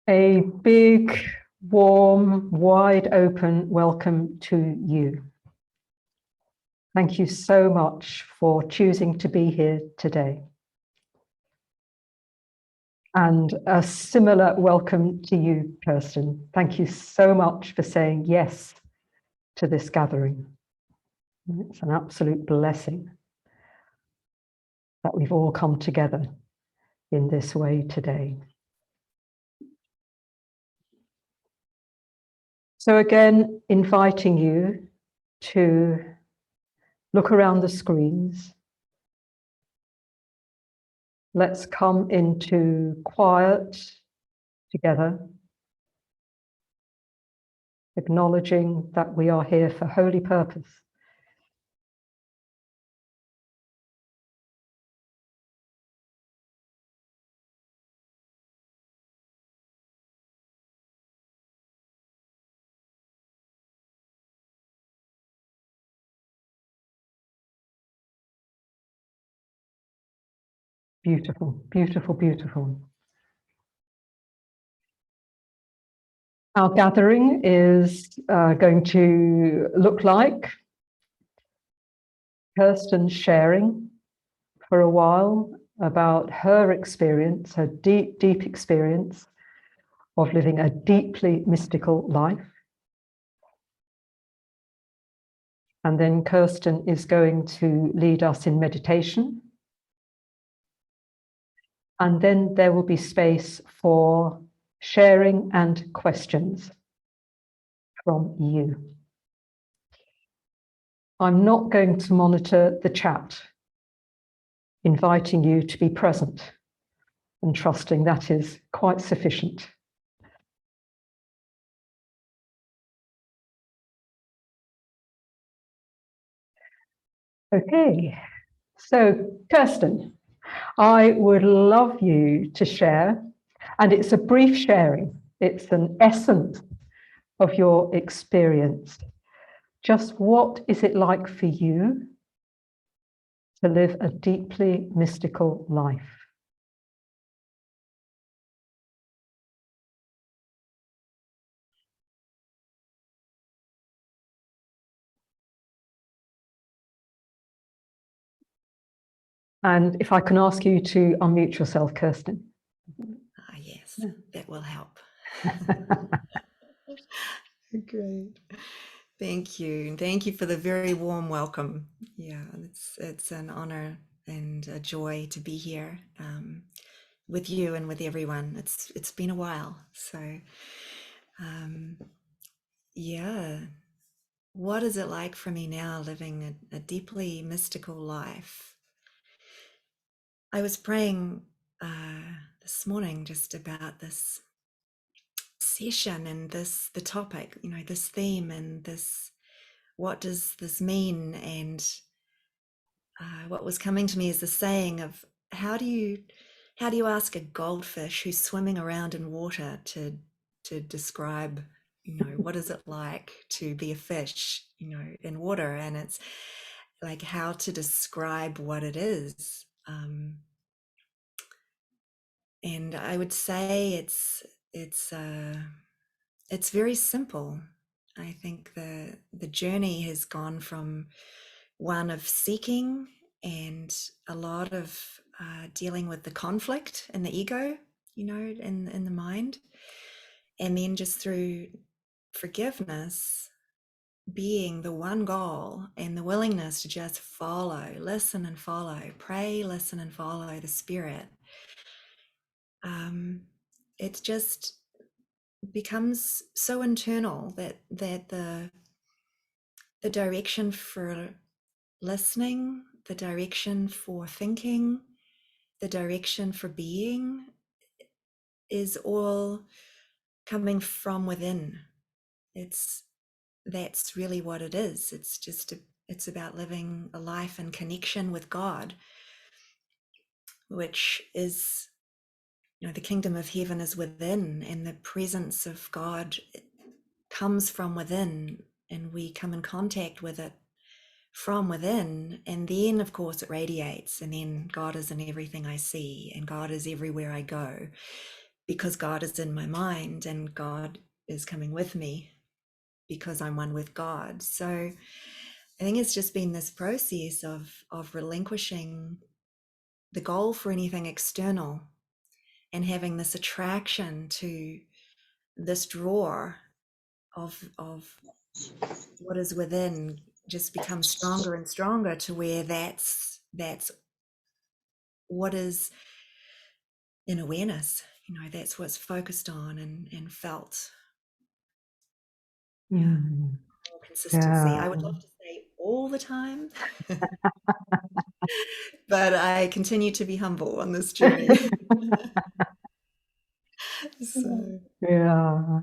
A big, warm, wide open welcome to you. Thank you so much for choosing to be here today. And a similar welcome to you, Kirsten. Thank you so much for saying yes to this gathering. It's an absolute blessing that we've all come together in this way today. So again, inviting you to look around the screens. Let's come into quiet together, acknowledging that we are here for holy purpose. Beautiful, beautiful, beautiful. Our gathering is going to look like Kirsten sharing for a while about her experience, her deep, deep experience of living a deeply mystical life. And then Kirsten is going to lead us in meditation. And then there will be space for sharing and questions from you. I'm not going to monitor the chat, inviting you to be present and trusting that is quite sufficient. Okay, so Kirsten, I would love you to share, and it's a brief sharing, it's an essence of your experience. Just what is it like for you to live a deeply mystical life? And if I can ask you to unmute yourself, Kirsten. Yes, that will help. Great. Thank you. And thank you for the very warm welcome. Yeah, it's an honor and a joy to be here with you and with everyone. It's been a while. So yeah. What is it like for me now living a deeply mystical life? I was praying this morning just about this session and the topic, this theme and this, what does this mean? And what was coming to me is the saying of how do you ask a goldfish who's swimming around in water to describe, what is it like to be a fish, in water? And it's like how to describe what it is. And I would say it's very simple. I think the journey has gone from one of seeking and a lot of dealing with the conflict and the ego, in the mind, and then just through forgiveness being the one goal and the willingness to just follow, listen and follow, pray, listen and follow the spirit. It just becomes so internal that the direction for listening, the direction for thinking, the direction for being is all coming from within. That's really what it is. It's about living a life in connection with God, which is, the kingdom of heaven is within, and the presence of God comes from within, and we come in contact with it from within, and then of course it radiates, and then God is in everything I see, and God is everywhere I go. because God is in my mind and God is coming with me because I'm one with God. So I think it's just been this process of relinquishing the goal for anything external and having this attraction to this drawer of what is within just becomes stronger and stronger to where that's what is in awareness, that's what's focused on and felt. Yeah, Mm. more consistency. I Yeah. would love to say all the time, but I continue to be humble on this journey. So Yeah.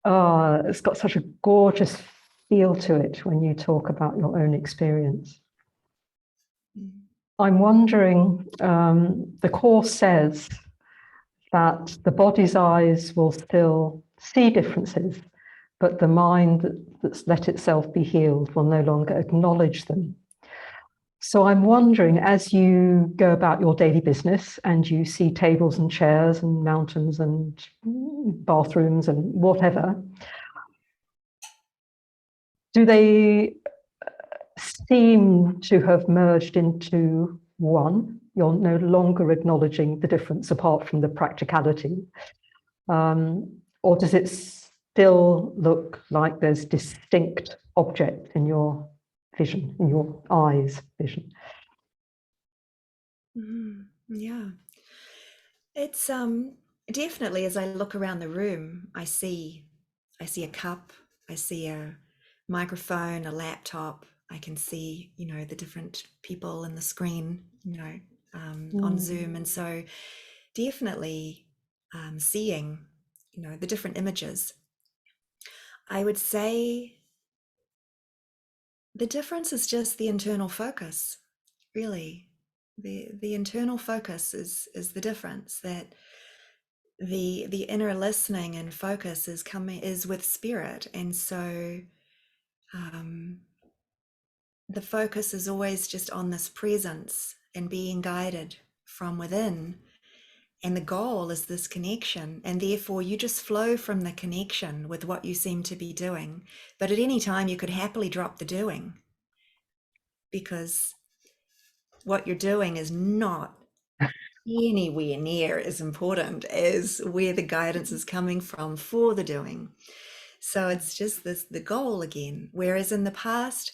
Oh, it's got such a gorgeous feel to it when you talk about your own experience. I'm wondering, the Course says that the body's eyes will still see differences, but the mind that's let itself be healed will no longer acknowledge them. So I'm wondering, as you go about your daily business and you see tables and chairs and mountains and bathrooms and whatever, do they seem to have merged into one? You're no longer acknowledging the difference apart from the practicality. Or does it still look like there's distinct objects in your vision, in your eyes' vision? yeah, it's definitely, as I look around the room, I see a cup, I see a microphone, a laptop. I can see, the different people in the screen, on Zoom. And so definitely seeing, the different images. I would say the difference is just the internal focus, really. The internal focus is the difference, that the inner listening and focus is with spirit. And so the focus is always just on this presence and being guided from within. And the goal is this connection. And therefore, you just flow from the connection with what you seem to be doing. But at any time, you could happily drop the doing, because what you're doing is not anywhere near as important as where the guidance is coming from for the doing. So it's just the goal again. Whereas in the past,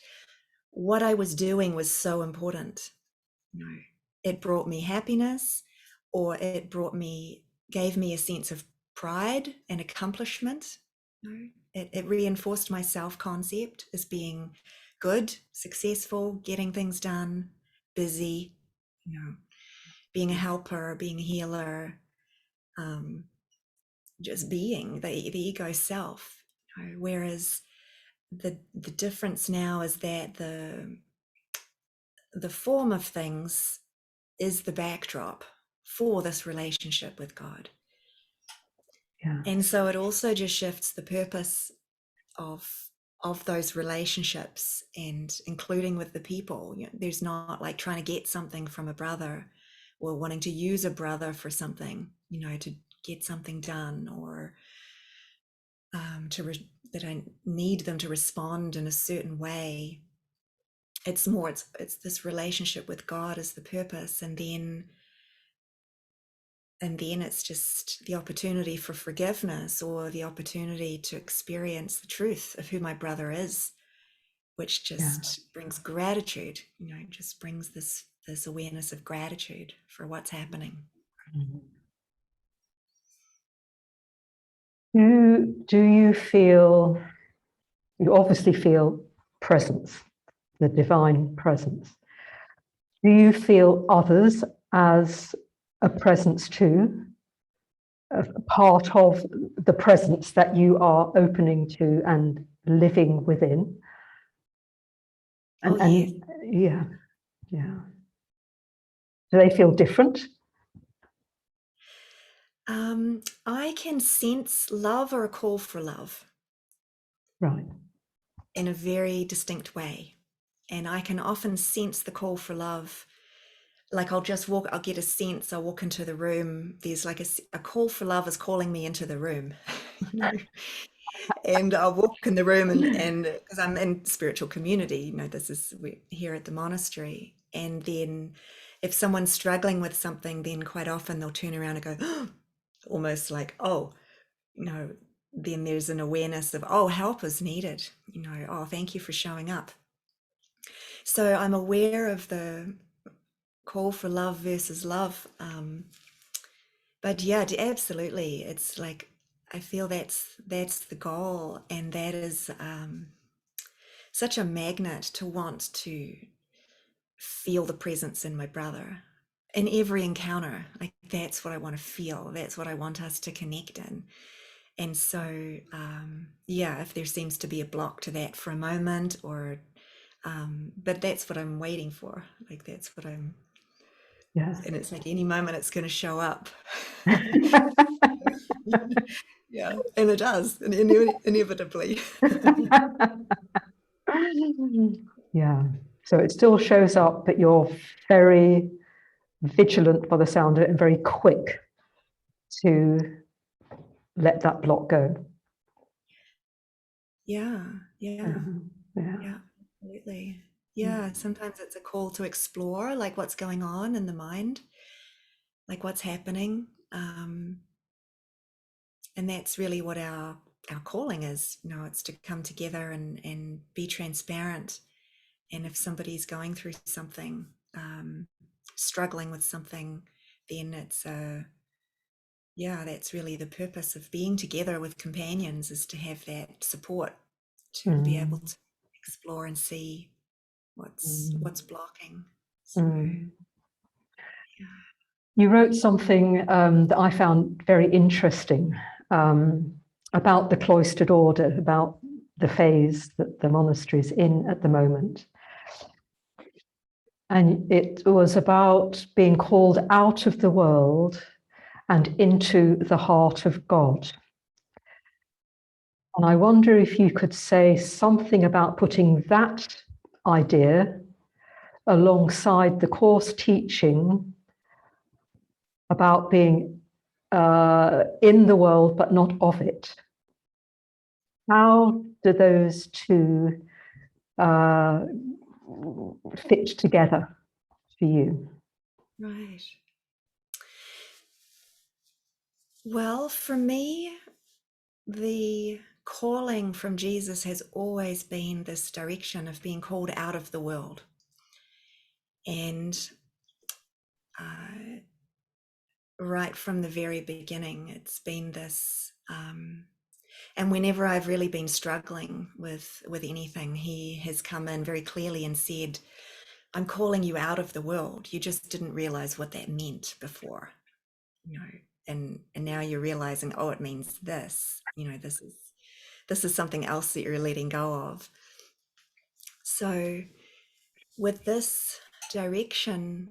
what I was doing was so important. It brought me happiness, or gave me a sense of pride and accomplishment. It reinforced my self-concept as being good, successful, getting things done, busy, being a helper, being a healer, just being the ego self. Whereas the difference now is that the form of things is the backdrop for this relationship with God. Yeah. And so it also just shifts the purpose of those relationships, and including with the people. There's not like trying to get something from a brother, or wanting to use a brother for something, to get something done, or that I need them to respond in a certain way. It's more, it's this relationship with God as the purpose, and then it's just the opportunity for forgiveness, or the opportunity to experience the truth of who my brother is, which just brings gratitude. Just brings this awareness of gratitude for what's happening. Do you feel, you obviously feel presence, the divine presence. Do you feel others as a presence too, a part of the presence that you are opening to and living within? Yes. Yeah. Do they feel different? I can sense love, or a call for love, Right. in a very distinct way. And I can often sense the call for love like I'll get a sense, I'll walk into the room, there's like a call for love is calling me into the room, you know, and I'll walk in the room and because I'm in spiritual community, you know, we're here at the monastery. And then if someone's struggling with something, then quite often they'll turn around and go, almost like, oh, you know, then there's an awareness of, oh, help is needed, you know, oh, thank you for showing up. So I'm aware of the call for love versus love. But yeah, absolutely. It's like, I feel that's the goal. And that is such a magnet to want to feel the presence in my brother in every encounter. Like that's what I want to feel. That's what I want us to connect in. And so, yeah, if there seems to be a block to that for a moment, or, but that's what I'm waiting for. Like that's what I'm, Yeah. and it's like any moment it's going to show up. Yeah, and it does, and inevitably. Yeah. So it still shows up, but you're very vigilant by the sound of it and very quick to let that block go. Yeah, yeah, Yeah. yeah, absolutely. Yeah, sometimes it's a call to explore like what's going on in the mind, like what's happening. And that's really what our calling is, you know, it's to come together and be transparent. And if somebody's going through something, struggling with something, then it's yeah, that's really the purpose of being together with companions, is to have that support to be able to explore and see what's blocking. So yeah. You wrote something that I found very interesting about the cloistered order, about the phase that the monastery is in at the moment. And it was about being called out of the world and into the heart of God. And I wonder if you could say something about putting that idea alongside the course teaching about being in the world but not of it. How do those two fit together for you? Right. Well, for me, the calling from Jesus has always been this direction of being called out of the world. And right from the very beginning, it's been this. And whenever I've really been struggling with anything, he has come in very clearly and said, I'm calling you out of the world. You just didn't realize what that meant before, you know, and now you're realizing, oh, it means this, you know, this is something else that you're letting go of. So with this direction,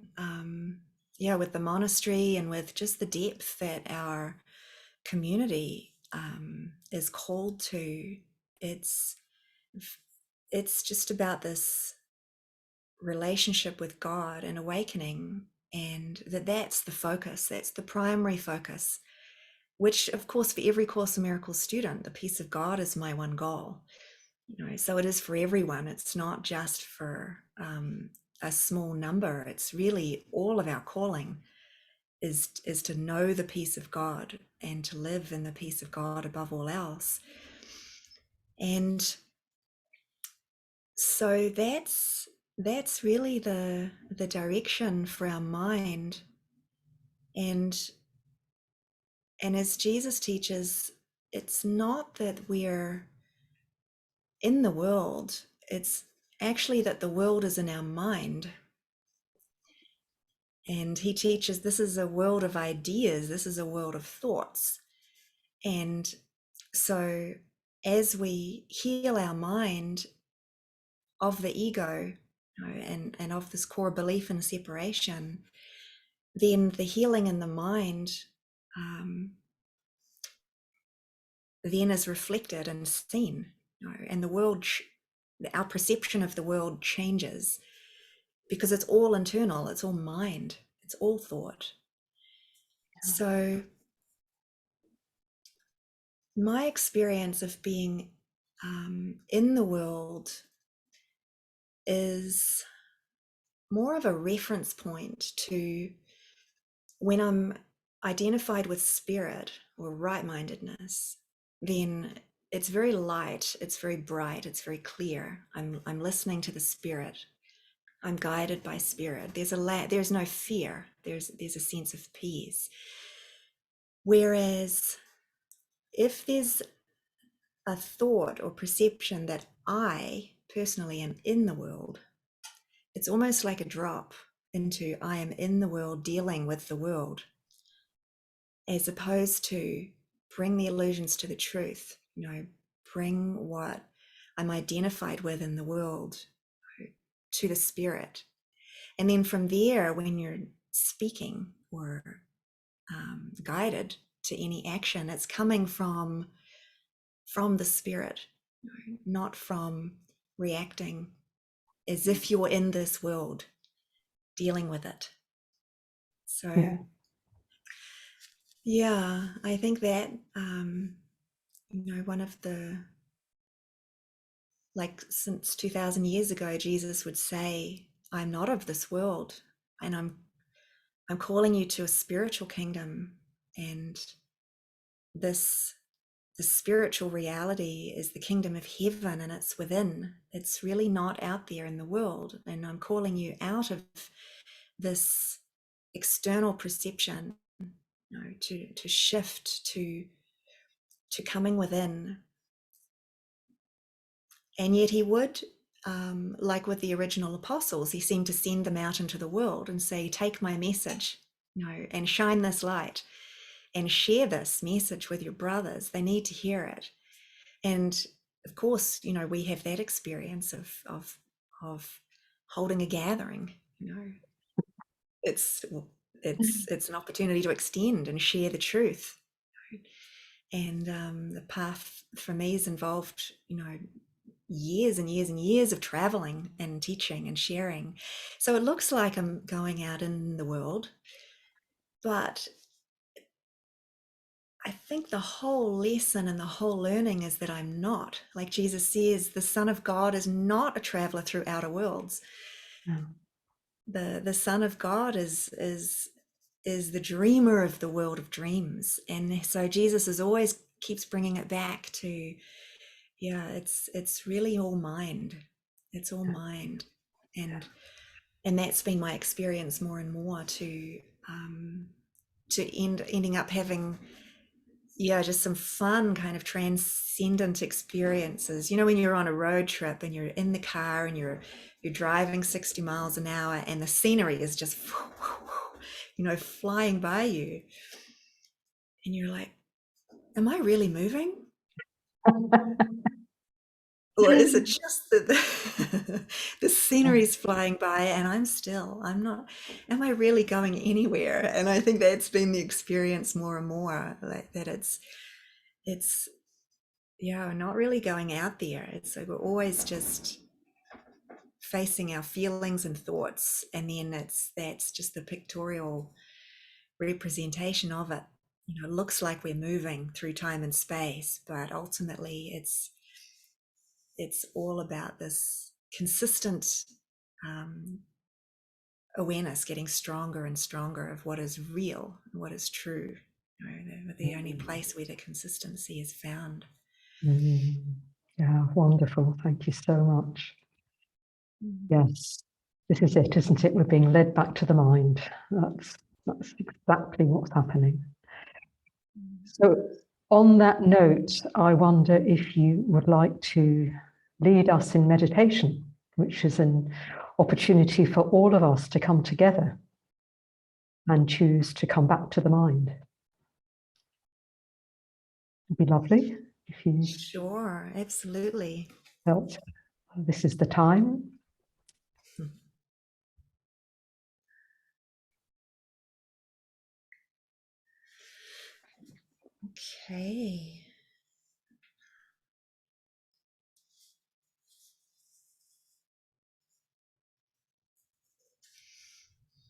yeah, with the monastery and with just the depth that our community is called to, it's just about this relationship with God and awakening, and that's the focus, that's the primary focus, which of course for every Course in Miracles student, the peace of God is my one goal, you know, so it is for everyone. It's not just for a small number. It's really all of our calling is to know the peace of God and to live in the peace of God above all else. And so that's really the direction for our mind. And as Jesus teaches, it's not that we're in the world, it's actually that the world is in our mind. And he teaches this is a world of ideas, this is a world of thoughts. And so as we heal our mind of the ego, you know, and of this core belief in separation, then the healing in the mind then is reflected and seen, you know, and the world, our perception of the world changes, because it's all internal, it's all mind, it's all thought. So my experience of being in the world is more of a reference point to when I'm identified with spirit or right-mindedness, then it's very light, it's very bright, it's very clear. I'm listening to the spirit. I'm guided by spirit. There's no fear. There's a sense of peace. Whereas if there's a thought or perception that I personally am in the world, it's almost like a drop into I am in the world dealing with the world, as opposed to bring the illusions to the truth, bring what I'm identified with in the world to the spirit. And then from there, when you're speaking or guided to any action, it's coming from the spirit, not from reacting as if you're in this world dealing with it. So yeah, I think that one of the, like, since 2000 years ago, Jesus would say, I'm not of this world, and I'm calling you to a spiritual kingdom, and the spiritual reality is the kingdom of heaven, and it's within. It's really not out there in the world, and I'm calling you out of this external perception, to shift to coming within. And yet he would, like with the original apostles, he seemed to send them out into the world and say, take my message, and shine this light and share this message with your brothers. They need to hear it. And of course, we have that experience of holding a gathering. It's an opportunity to extend and share the truth. And the path for me has involved, years and years and years of traveling and teaching and sharing. So it looks like I'm going out in the world, but I think the whole lesson and the whole learning is that I'm not. Like Jesus says, the Son of God is not a traveler through outer worlds. Yeah. The Son of God is the dreamer of the world of dreams. And so Jesus is always keeps bringing it back to, it's really all mind. It's all mind. And that's been my experience more and more, to ending up having just some fun kind of transcendent experiences. When you're on a road trip and you're in the car and you're driving 60 miles an hour and the scenery is just flying by you, and you're like, am I really moving? Or is it just that the scenery's flying by and I'm not, am I really going anywhere? And I think that's been the experience more and more, like that it's not really going out there. It's like we're always just facing our feelings and thoughts, and then that's just the pictorial representation of it. It looks like we're moving through time and space, but ultimately it's all about this consistent awareness, getting stronger and stronger of what is real and what is true. The only place where the consistency is found. Yeah, wonderful. Thank you so much. Yes, this is it, isn't it? We're being led back to the mind. That's exactly what's happening. So on that note, I wonder if you would like to lead us in meditation, which is an opportunity for all of us to come together and choose to come back to the mind. It'd be lovely if you Sure, absolutely. felt this is the time. Okay.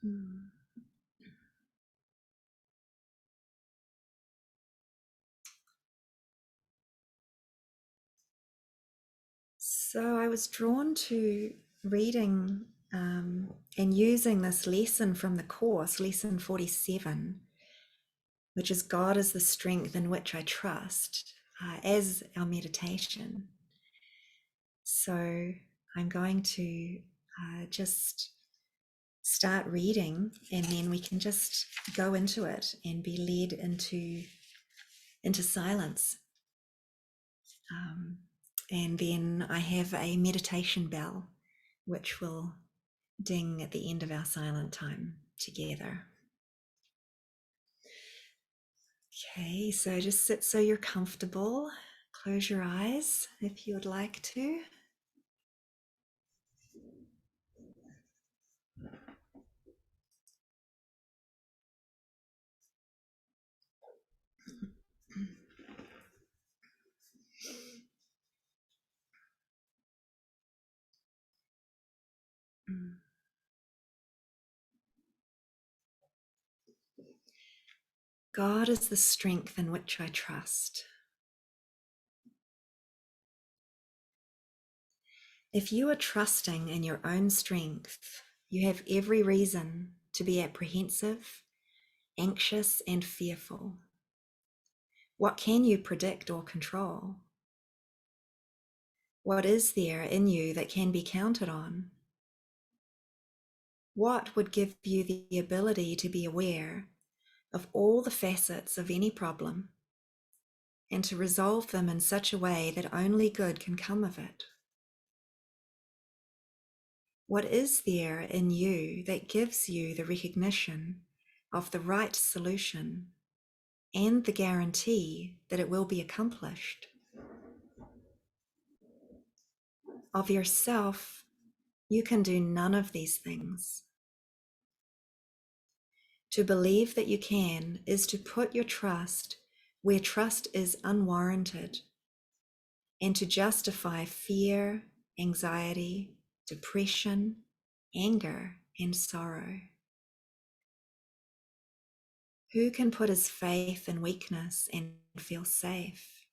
Mm. So I was drawn to reading and using this lesson from the course, lesson 47, which is God is the strength in which I trust, as our meditation. So I'm going to just start reading, and then we can just go into it and be led into silence. And then I have a meditation bell, which will ding at the end of our silent time together. Okay, so just sit so you're comfortable. Close your eyes if you would like to. God is the strength in which I trust. If you are trusting in your own strength, you have every reason to be apprehensive, anxious, and fearful. What can you predict or control? What is there in you that can be counted on? What would give you the ability to be aware of all the facets of any problem and to resolve them in such a way that only good can come of it? What is there in you that gives you the recognition of the right solution and the guarantee that it will be accomplished? Of yourself, you can do none of these things. To believe that you can is to put your trust where trust is unwarranted, and to justify fear, anxiety, depression, anger, and sorrow. Who can put his faith in weakness and feel safe?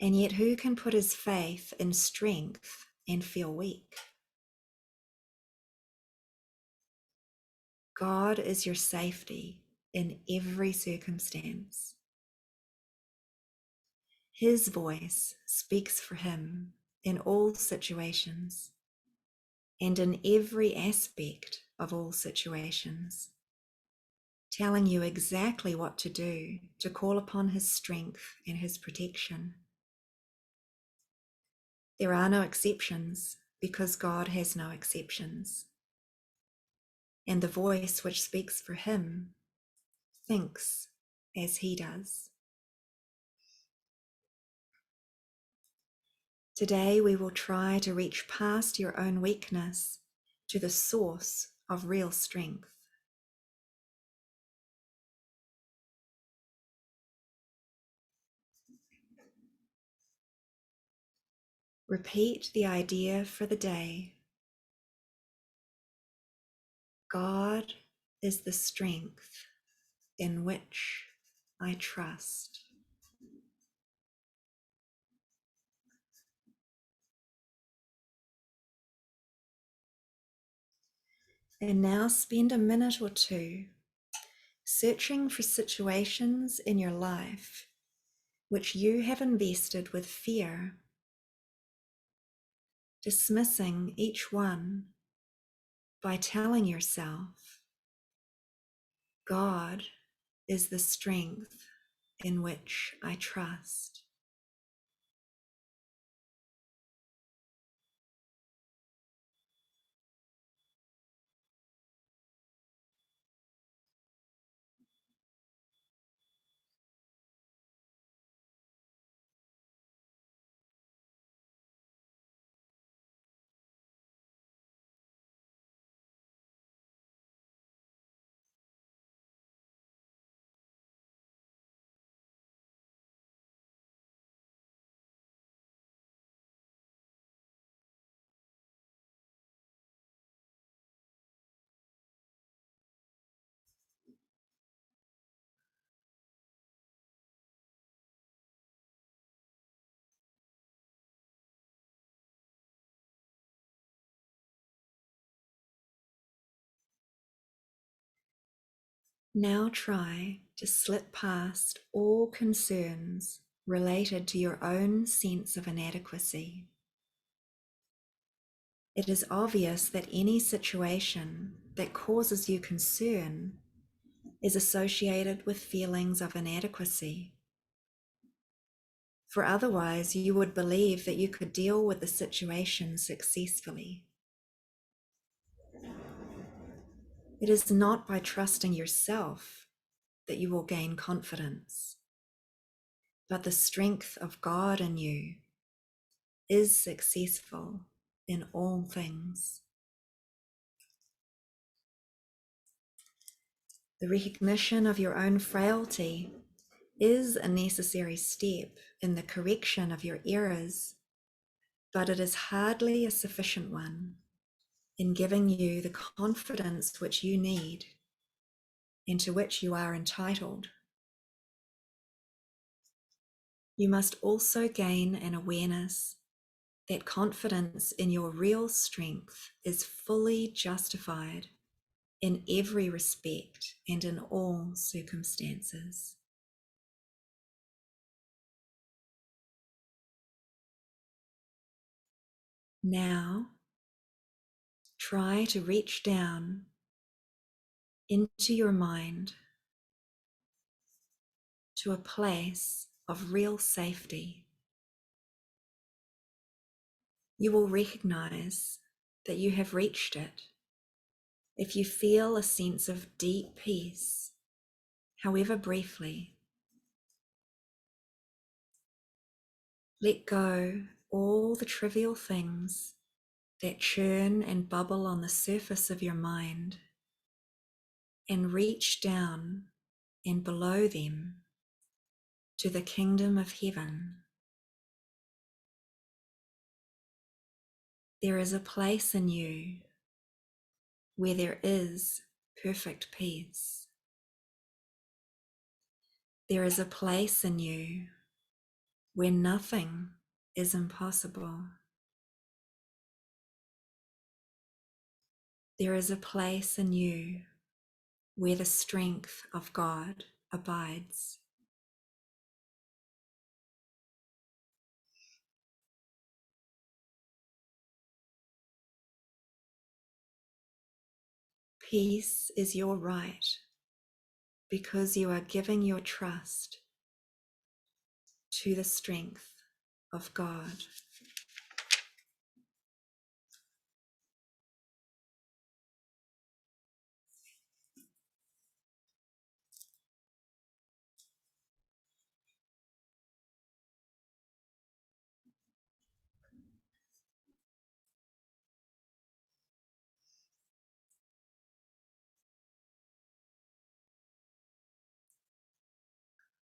And yet who can put his faith in strength and feel weak? God is your safety in every circumstance. His voice speaks for him in all situations and in every aspect of all situations, telling you exactly what to do to call upon his strength and his protection. There are no exceptions because God has no exceptions. And the voice which speaks for him thinks as he does. Today we will try to reach past your own weakness to the source of real strength. Repeat the idea for the day. God is the strength in which I trust. And now spend a minute or two searching for situations in your life which you have invested with fear, dismissing each one by telling yourself, God is the strength in which I trust. Now try to slip past all concerns related to your own sense of inadequacy. It is obvious that any situation that causes you concern is associated with feelings of inadequacy. For otherwise, you would believe that you could deal with the situation successfully. It is not by trusting yourself that you will gain confidence, but the strength of God in you is successful in all things. The recognition of your own frailty is a necessary step in the correction of your errors, but it is hardly a sufficient one in giving you the confidence which you need and to which you are entitled. You must also gain an awareness that confidence in your real strength is fully justified in every respect and in all circumstances. Now, try to reach down into your mind to a place of real safety. You will recognize that you have reached it if you feel a sense of deep peace, however briefly. Let go all the trivial things that churn and bubble on the surface of your mind and reach down and below them to the kingdom of heaven. There is a place in you where there is perfect peace. There is a place in you where nothing is impossible. There is a place in you where the strength of God abides. Peace is your right because you are giving your trust to the strength of God.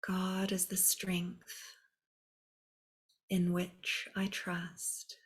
God is the strength in which I trust.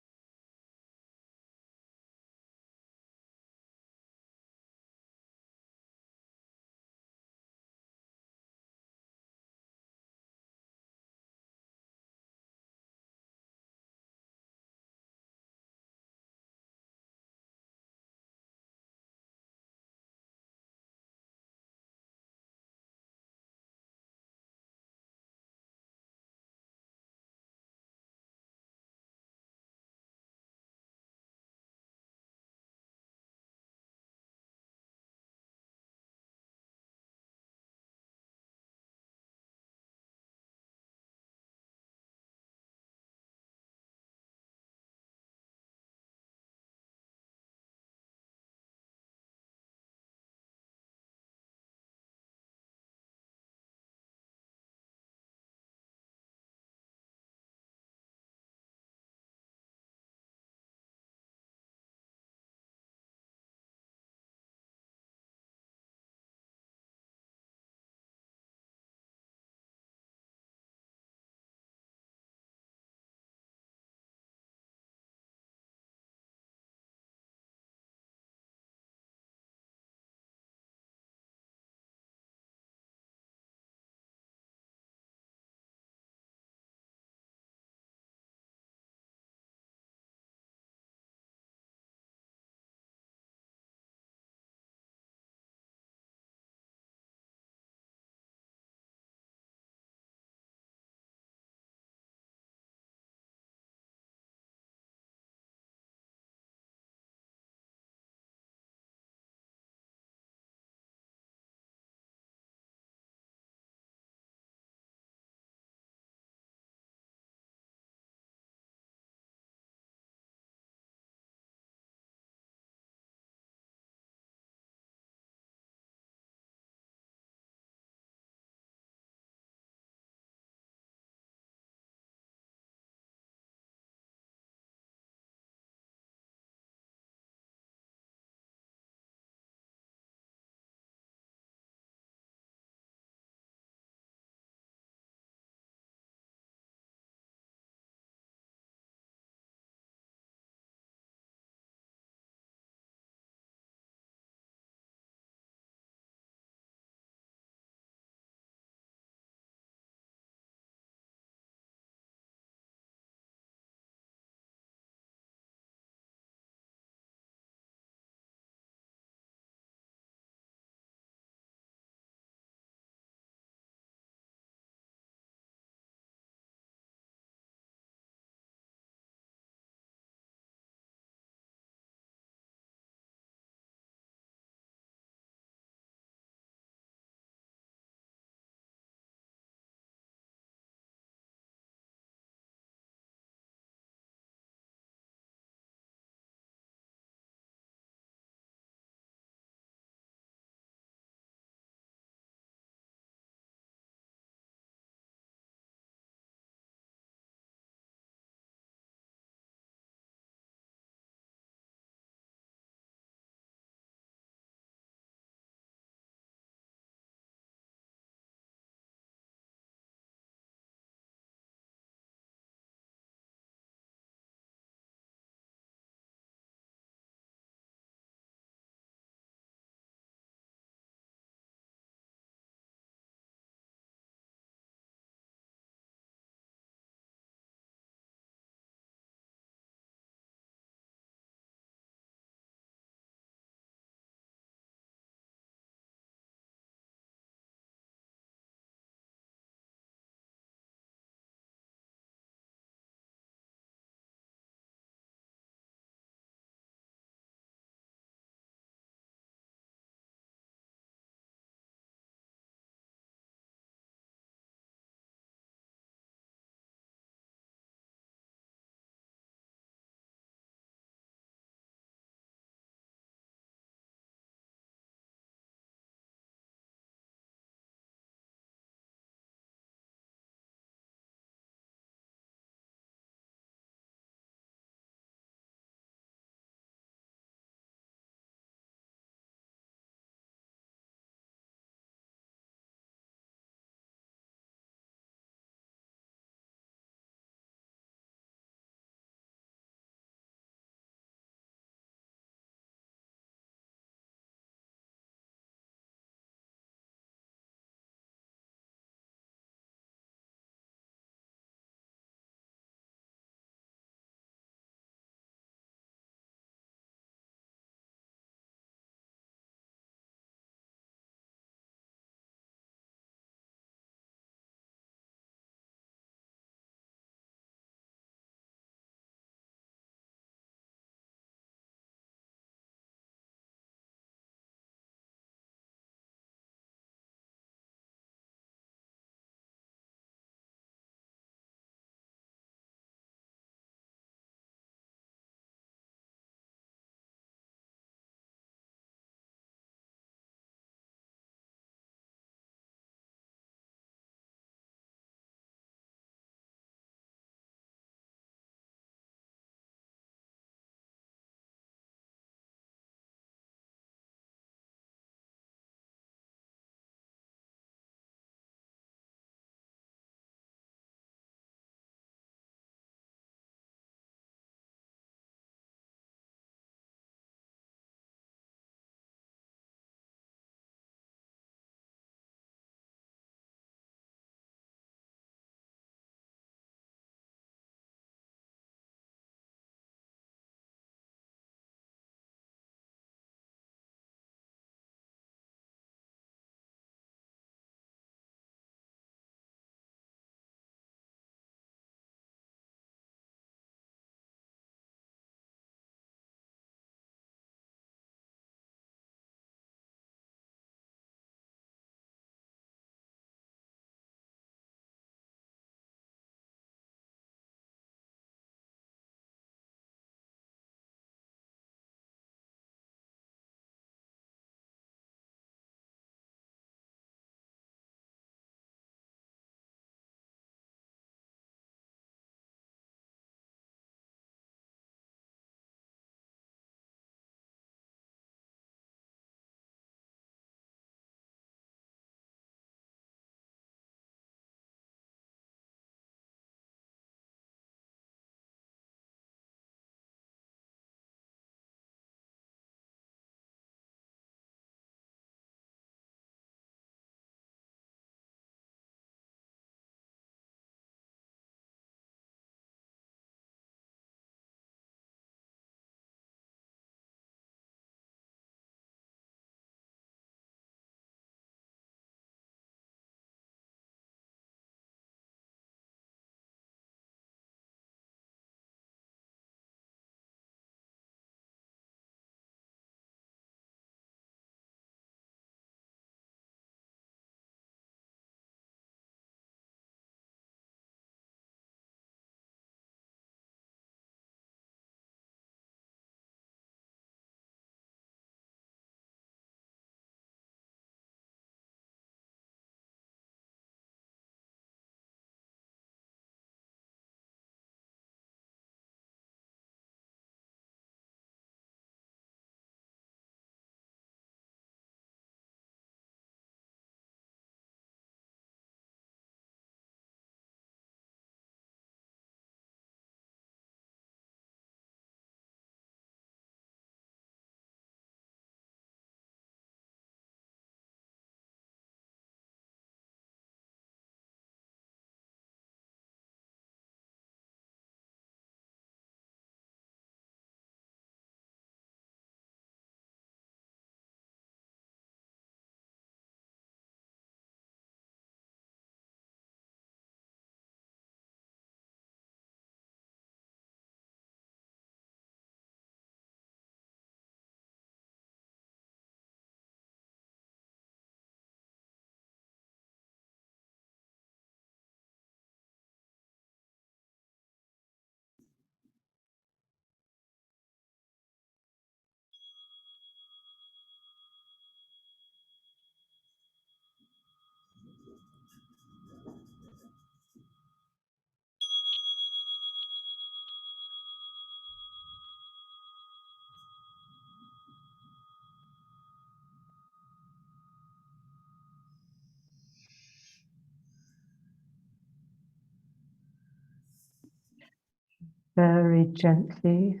Very gently,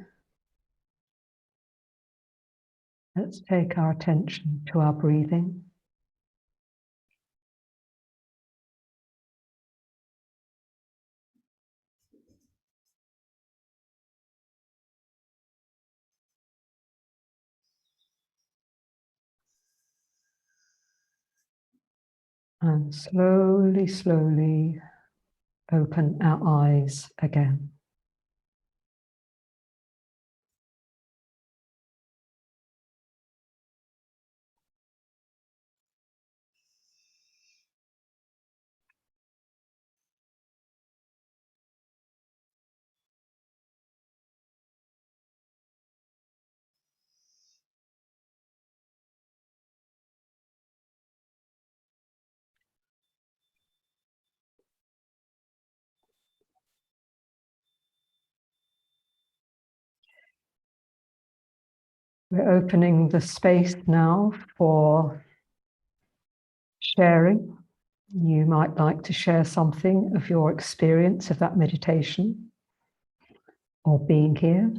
let's take our attention to our breathing. And slowly, slowly open our eyes again. We're opening the space now for sharing. You might like to share something of your experience of that meditation or being here.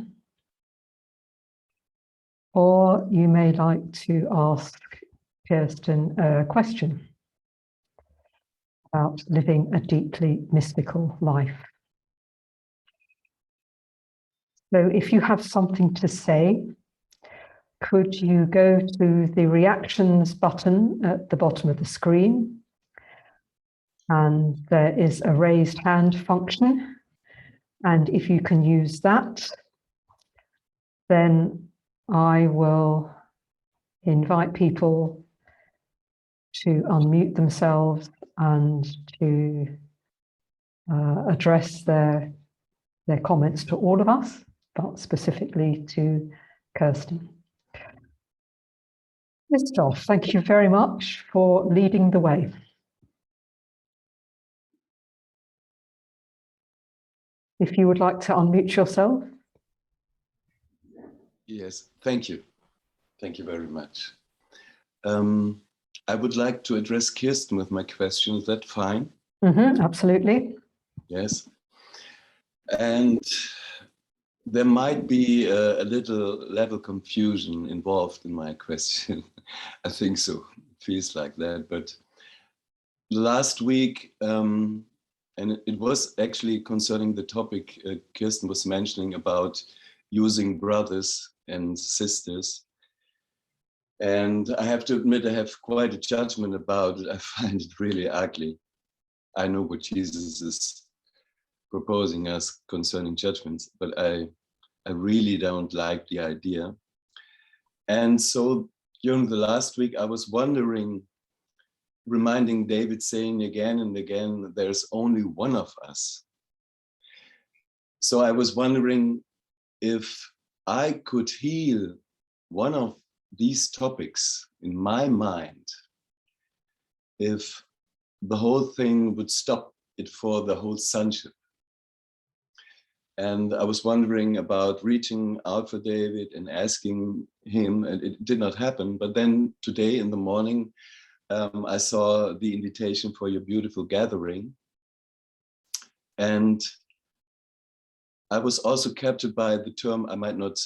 Or you may like to ask Kirsten a question about living a deeply mystical life. So if you have something to say, could you go to the reactions button at the bottom of the screen? And there is a raised hand function. And if you can use that, then I will invite people to unmute themselves and to address their comments to all of us, but specifically to Kirsten. Christoph, thank you very much for leading the way. If you would like to unmute yourself. Yes, thank you. Thank you very much. I would like to address Kirsten with my question. Is that fine? Absolutely. Yes. And there might be a little level confusion involved in my question. I think so. It feels like that. But last week, and it was actually concerning the topic Kirsten was mentioning about using brothers and sisters. And I have to admit, I have quite a judgment about it. I find it really ugly. I know what Jesus is proposing us concerning judgments, but I really don't like the idea. And so during the last week, I was wondering, reminding David saying again and again, there's only one of us. So I was wondering if I could heal one of these topics in my mind, if the whole thing would stop it for the whole sonship. And I was wondering about reaching out for David and asking him, and it did not happen. But then today in the morning, I saw the invitation for your beautiful gathering. And I was also captured by the term, I might not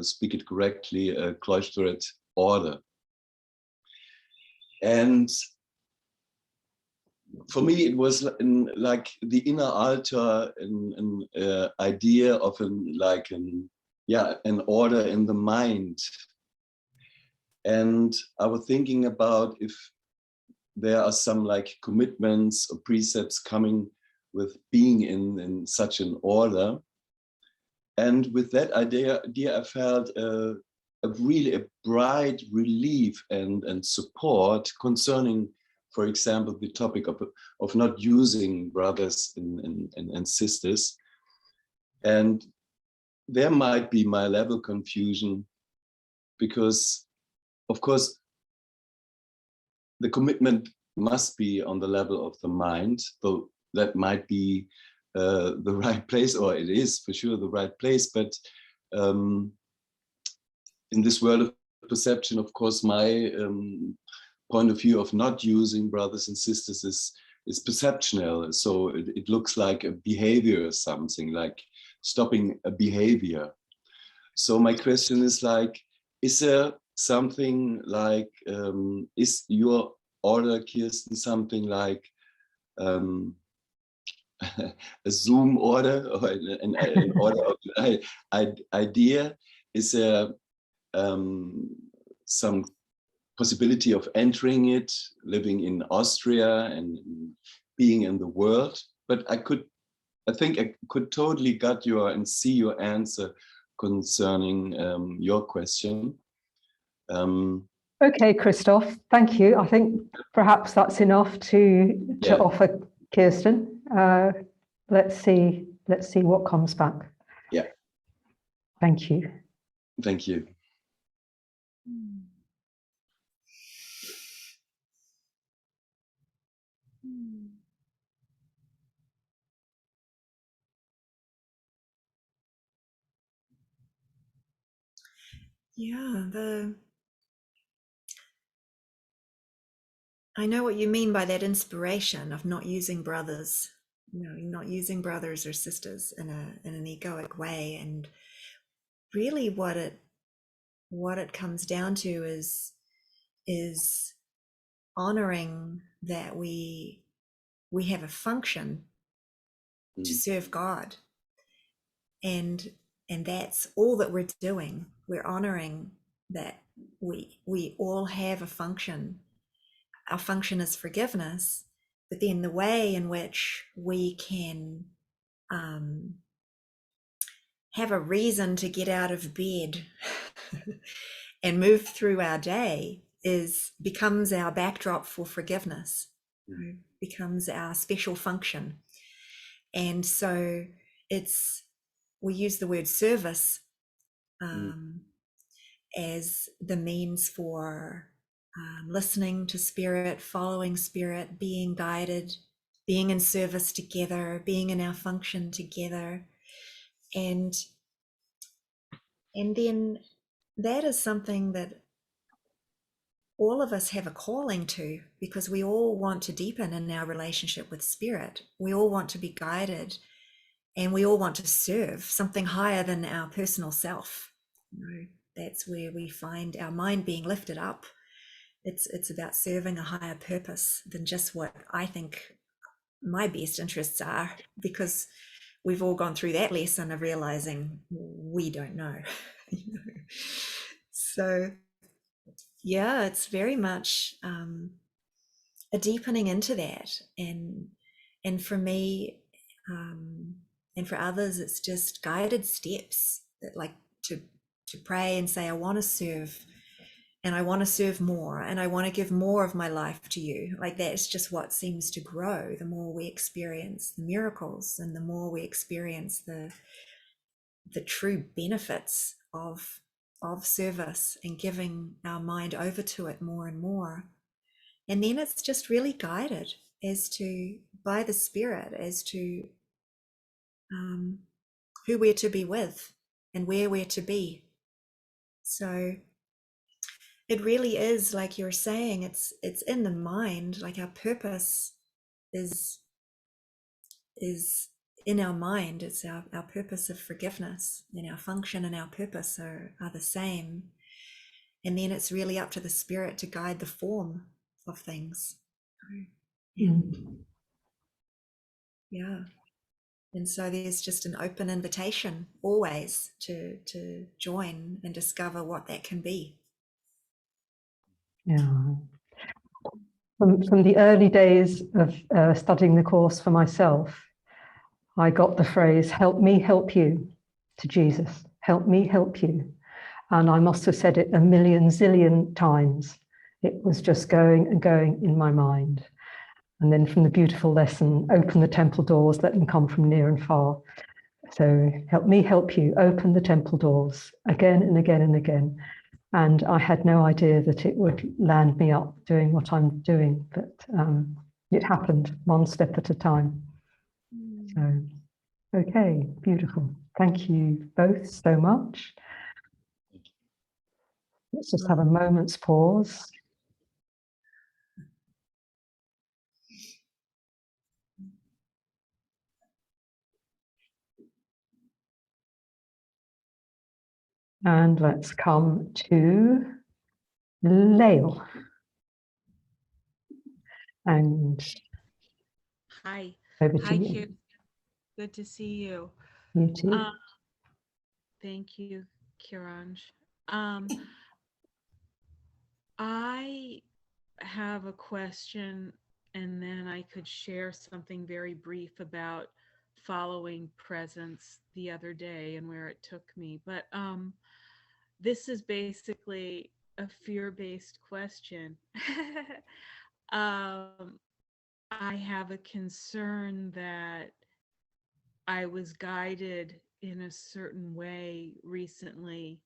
speak it correctly, cloistered order. And for me, it was like the inner altar, an idea of an order in the mind. And I was thinking about if there are some like commitments or precepts coming with being in such an order. And with that idea I felt a really bright relief and support concerning, for example, the topic of not using brothers and sisters. And there might be my level confusion, because of course the commitment must be on the level of the mind, though that might be the right place, or it is for sure the right place. But in this world of perception, of course, my point of view of not using brothers and sisters is perceptual. So it looks like a behavior or something, like stopping a behavior. So my question is like, is there something like, is your order, Kirsten, something like a Zoom order or an order of idea? Is there some possibility of entering it, living in Austria and being in the world? But I think I could totally get and see your answer concerning your question. Okay, Christoph, thank you. I think perhaps that's enough to offer Kirsten. Let's see what comes back. Yeah. Thank you. Thank you. Yeah, I know what you mean by that inspiration of not using brothers, not using brothers or sisters in an egoic way. And really what it comes down to is honoring that we have a function to serve God. And that's all that we're doing. We're honoring that we all have a function. Our function is forgiveness, but then the way in which we can have a reason to get out of bed and move through our day becomes our backdrop for forgiveness, becomes our special function. And so we use the word service as the means for listening to spirit, following spirit, being guided, being in service together, being in our function together. And then that is something that all of us have a calling to, because we all want to deepen in our relationship with spirit. We all want to be guided, and we all want to serve something higher than our personal self. That's where we find our mind being lifted up. It's about serving a higher purpose than just what I think my best interests are, because we've all gone through that lesson of realizing we don't know. So yeah, it's very much a deepening into that, and for me and for others, it's just guided steps that, like, to pray and say, I want to serve, and I want to serve more, and I want to give more of my life to you. Like, that's just what seems to grow the more we experience the miracles, and the more we experience the true benefits of service and giving our mind over to it more and more. And then it's just really guided by the Spirit as to who we're to be with and where we're to be. So it really is, like you're saying, it's in the mind. Like, our purpose is in our mind. It's our purpose of forgiveness, and our function and our purpose are the same. And then it's really up to the Spirit to guide the form of things. Yeah. And so there's just an open invitation always to join and discover what that can be. Yeah. From the early days of studying the course for myself, I got the phrase, help me help you, to Jesus. Help me help you. And I must have said it a million zillion times. It was just going and going in my mind. And then from the beautiful lesson, open the temple doors, let them come from near and far. So help me help you, open the temple doors again and again and again. And I had no idea that it would land me up doing what I'm doing, but it happened one step at a time. So, okay, beautiful. Thank you both so much. Let's just have a moment's pause. And let's come to Lael. And Hi. over to Hi, you. Kirsten. Good to see you. You too. Thank you, kironJ. I have a question, and then I could share something very brief about following presence the other day and where it took me. But this is basically a fear-based question. um, I have a concern that I was guided in a certain way recently,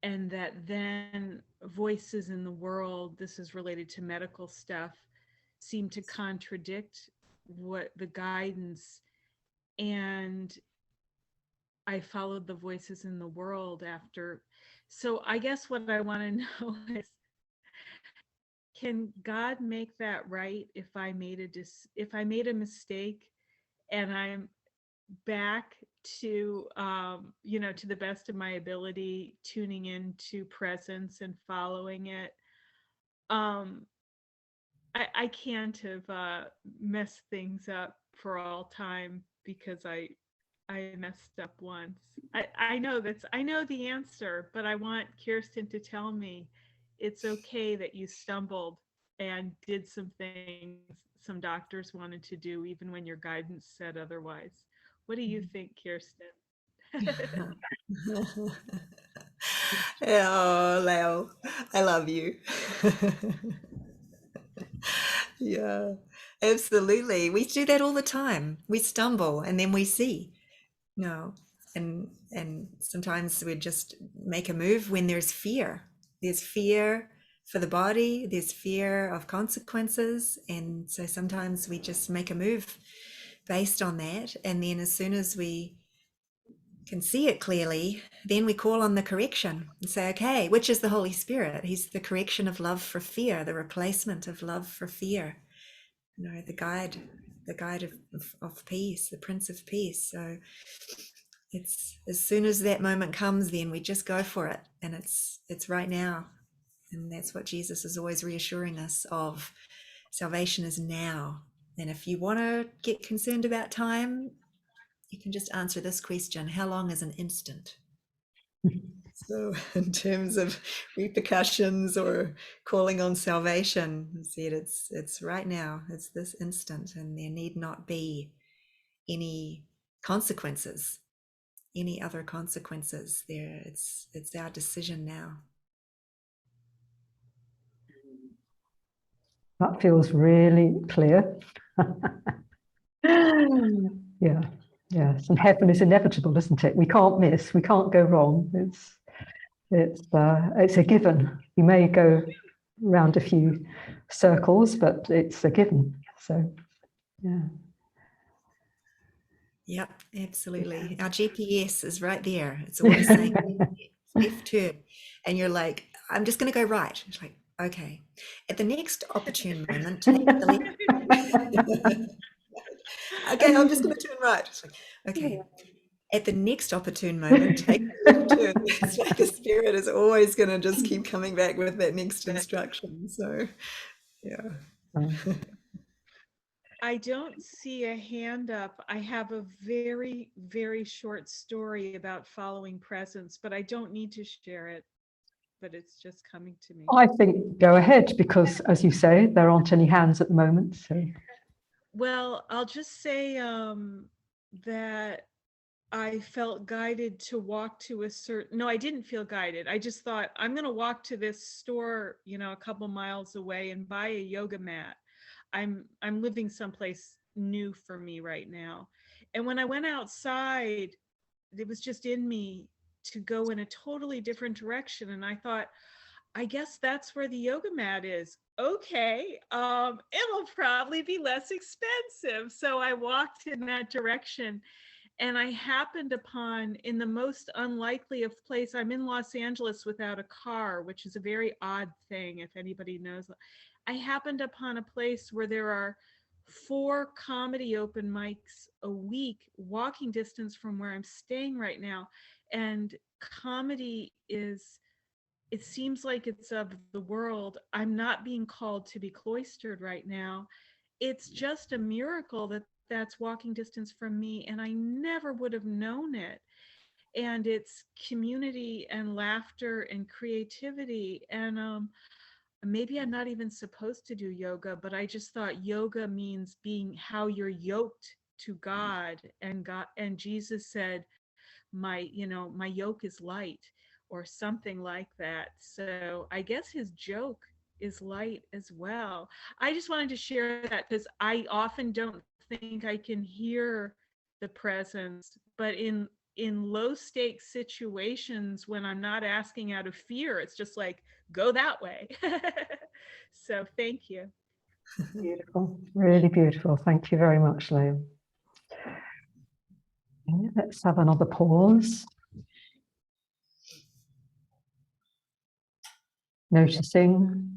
and that then voices in the world, this is related to medical stuff, seem to contradict what the guidance. And I followed the voices in the world after. So I guess what I want to know is, can God make that right if I made a mistake, and I'm back to to the best of my ability, tuning into presence and following it? I can't have messed things up for all time, because I messed up once. I know the answer, but I want Kirsten to tell me it's okay that you stumbled and did some things some doctors wanted to do, even when your guidance said otherwise. What do you think, Kirsten? Oh, Leo, I love you. Yeah, absolutely. We do that all the time. We stumble and then we see. No, and sometimes we just make a move when there's fear. There's fear for the body, there's fear of consequences, and so sometimes we just make a move based on that. And then as soon as we can see it clearly, then we call on the correction and say, okay, which is the Holy Spirit? He's the correction of love for fear, the replacement of love for fear. You know, the guide of peace, the Prince of Peace. So it's, as soon as that moment comes, then we just go for it, and it's right now. And that's what Jesus is always reassuring us of. Salvation is now. And if you want to get concerned about time, you can just answer this question: how long is an instant? So in terms of repercussions or calling on salvation, said it's right now, it's this instant, and there need not be any consequences, any other consequences there. It's our decision now. That feels really clear. Yeah, yes. And heaven is inevitable, isn't it? We can't miss, we can't go wrong. It's a given. You may go around a few circles, but it's a given. So, yeah. Yep, absolutely. Our GPS is right there. It's always saying left turn, and you're like, I'm just going to go right. It's like, okay, at the next opportune moment, take the left. Okay, I'm just going to turn right. It's like, okay, at the next opportune moment, take the left turn. It's like the spirit is always going to just keep coming back with that next instruction. So, yeah. I don't see a hand up. I have a very, very short story about following presence, but I don't need to share it, but it's just coming to me. I think go ahead, because as you say, there aren't any hands at the moment. So, Well, I'll just say that I felt guided to walk to a certain, no, I didn't feel guided. I just thought, I'm going to walk to this store, a couple miles away, and buy a yoga mat. I'm living someplace new for me right now. And when I went outside, it was just in me to go in a totally different direction. And I thought, I guess that's where the yoga mat is. Okay, it'll probably be less expensive. So I walked in that direction, and I happened upon, in the most unlikely of place, I'm in Los Angeles without a car, which is a very odd thing, if anybody knows. I happened upon a place where there are 4 comedy open mics a week, walking distance from where I'm staying right now. And comedy is, it seems like it's of the world. I'm not being called to be cloistered right now. It's just a miracle that that's walking distance from me, and I never would have known it. And it's community and laughter and creativity. And maybe I'm not even supposed to do yoga, but I just thought yoga means being how you're yoked to God, and Jesus said, my yoke is light, or something like that. So I guess his joke is light as well. I just wanted to share that because I often don't think I can hear the presence, but in low stakes situations, when I'm not asking out of fear, it's just like, go that way. So thank you. Beautiful, really beautiful. Thank you very much, Liam. Okay, let's have another pause. Noticing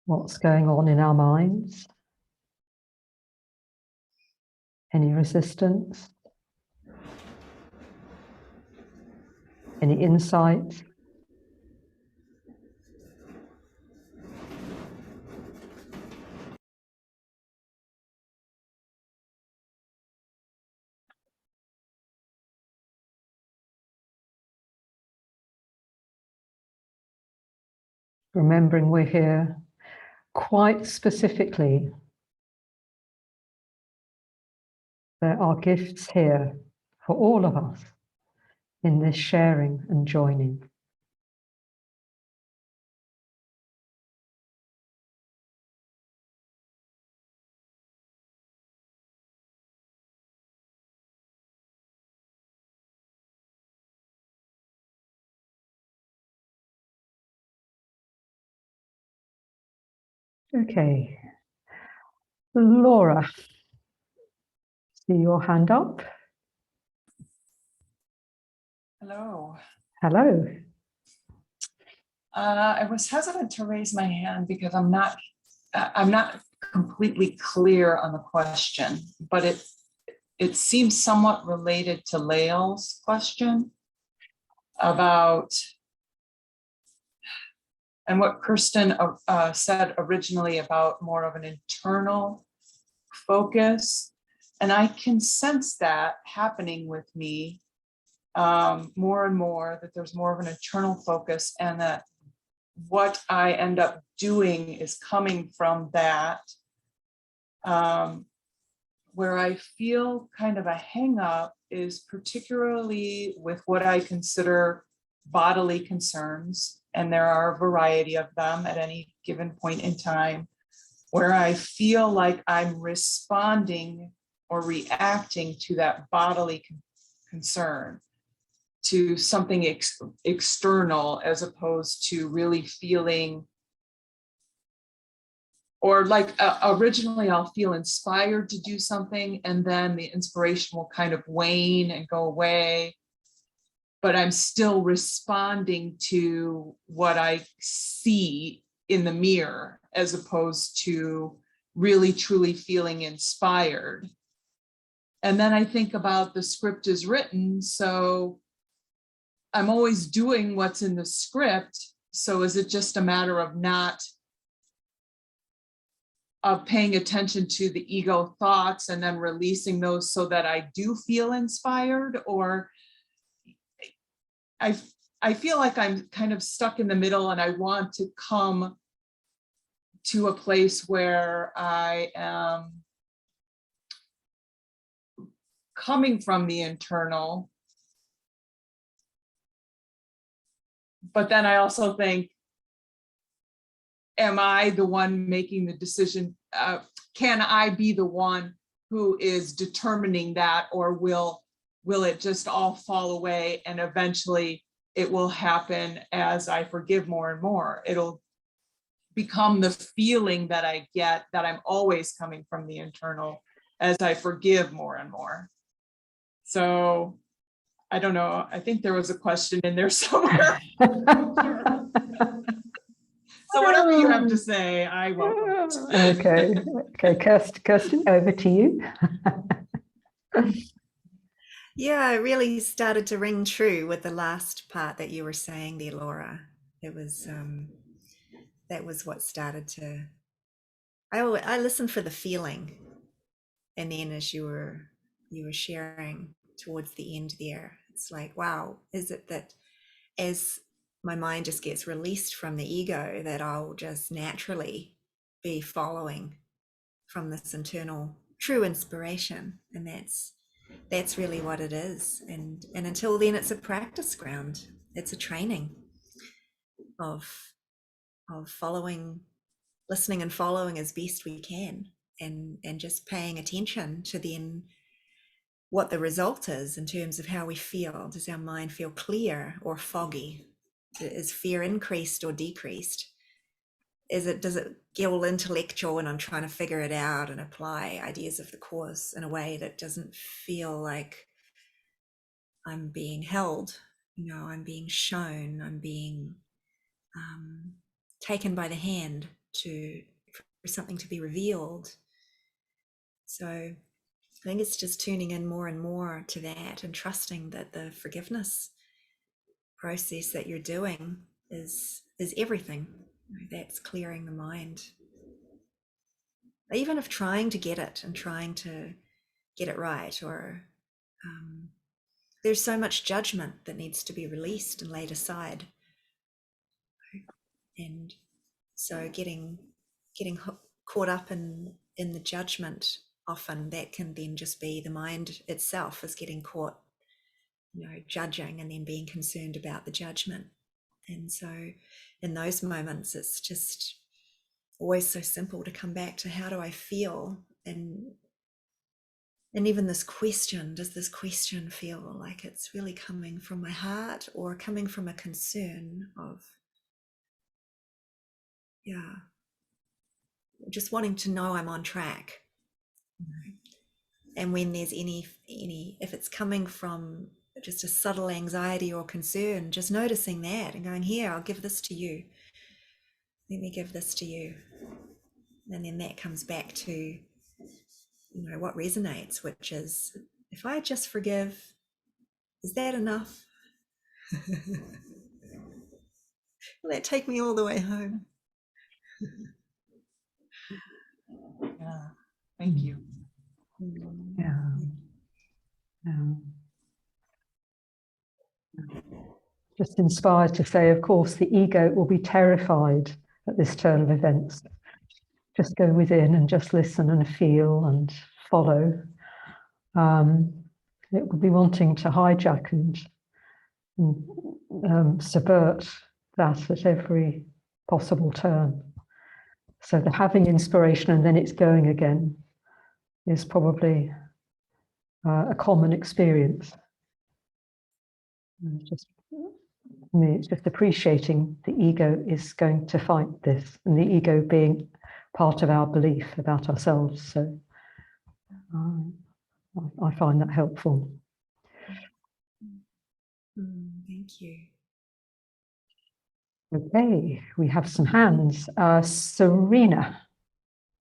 what's going on in our minds. Any resistance? Any insight? Remembering we're here quite specifically. There are gifts here for all of us in this sharing and joining. Okay, Laura, see your hand up. Hello. Hello. I was hesitant to raise my hand because I'm not completely clear on the question, but it seems somewhat related to Lael's question about, and what Kirsten said originally about more of an internal focus. And I can sense that happening with me more and more, that there's more of an internal focus, and that what I end up doing is coming from that, where I feel kind of a hang up is particularly with what I consider bodily concerns. And there are a variety of them at any given point in time, where I feel like I'm responding or reacting to that bodily concern, to something external, as opposed to really feeling, or like originally I'll feel inspired to do something, and then the inspiration will kind of wane and go away, but I'm still responding to what I see in the mirror, as opposed to really truly feeling inspired. And then I think about the script is written, so I'm always doing what's in the script. So is it just a matter of not paying attention to the ego thoughts and then releasing those so that I do feel inspired? Or I feel like I'm kind of stuck in the middle, and I want to come to a place where I am coming from the internal. But then I also think, am I the one making the decision? Can I be the one who is determining that, or will it just all fall away, and eventually it will happen as I forgive more and more? It'll become the feeling that I get, that I'm always coming from the internal as I forgive more and more. So I don't know. I think there was a question in there somewhere. So whatever you have to say, I welcome it. Okay, Kirsten, over to you. Yeah, it really started to ring true with the last part that you were saying there, Laura. It was that was what started to. I listened for the feeling, and then as you were sharing towards the end there, it's like, wow, is it that as my mind just gets released from the ego, that I'll just naturally be following from this internal true inspiration, and that's really what it is. And until then, it's a practice ground. It's a training of following, listening and following as best we can, and just paying attention to then what the result is in terms of how we feel. Does our mind feel clear or foggy? Is fear increased or decreased? Does it get all intellectual and I'm trying to figure it out and apply ideas of the course in a way that doesn't feel like I'm being held? I'm being shown, I'm being taken by the hand for something to be revealed. So I think it's just tuning in more and more to that and trusting that the forgiveness process that you're doing is everything. That's clearing the mind. Even if trying to get it and trying to get it right, or there's so much judgment that needs to be released and laid aside. And so getting caught up in the judgment, often that can then just be the mind itself is getting caught, judging and then being concerned about the judgment. And so in those moments, it's just always so simple to come back to how do I feel? And even this question, does this question feel like it's really coming from my heart or coming from a concern of, just wanting to know I'm on track? And when there's any, if it's coming from just a subtle anxiety or concern, just noticing that and going, here, I'll give this to you. Let me give this to you. And then that comes back to, what resonates, which is, if I just forgive, is that enough? Will that take me all the way home? Yeah, thank you. Yeah. Just inspired to say, of course, the ego will be terrified at this turn of events. Just go within and just listen and feel and follow. It will be wanting to hijack and subvert that at every possible turn. So the having inspiration and then it's going again is probably a common experience. Just for me, it's just appreciating the ego is going to fight this, and the ego being part of our belief about ourselves. So I find that helpful. Thank you. Okay, we have some hands. Serena,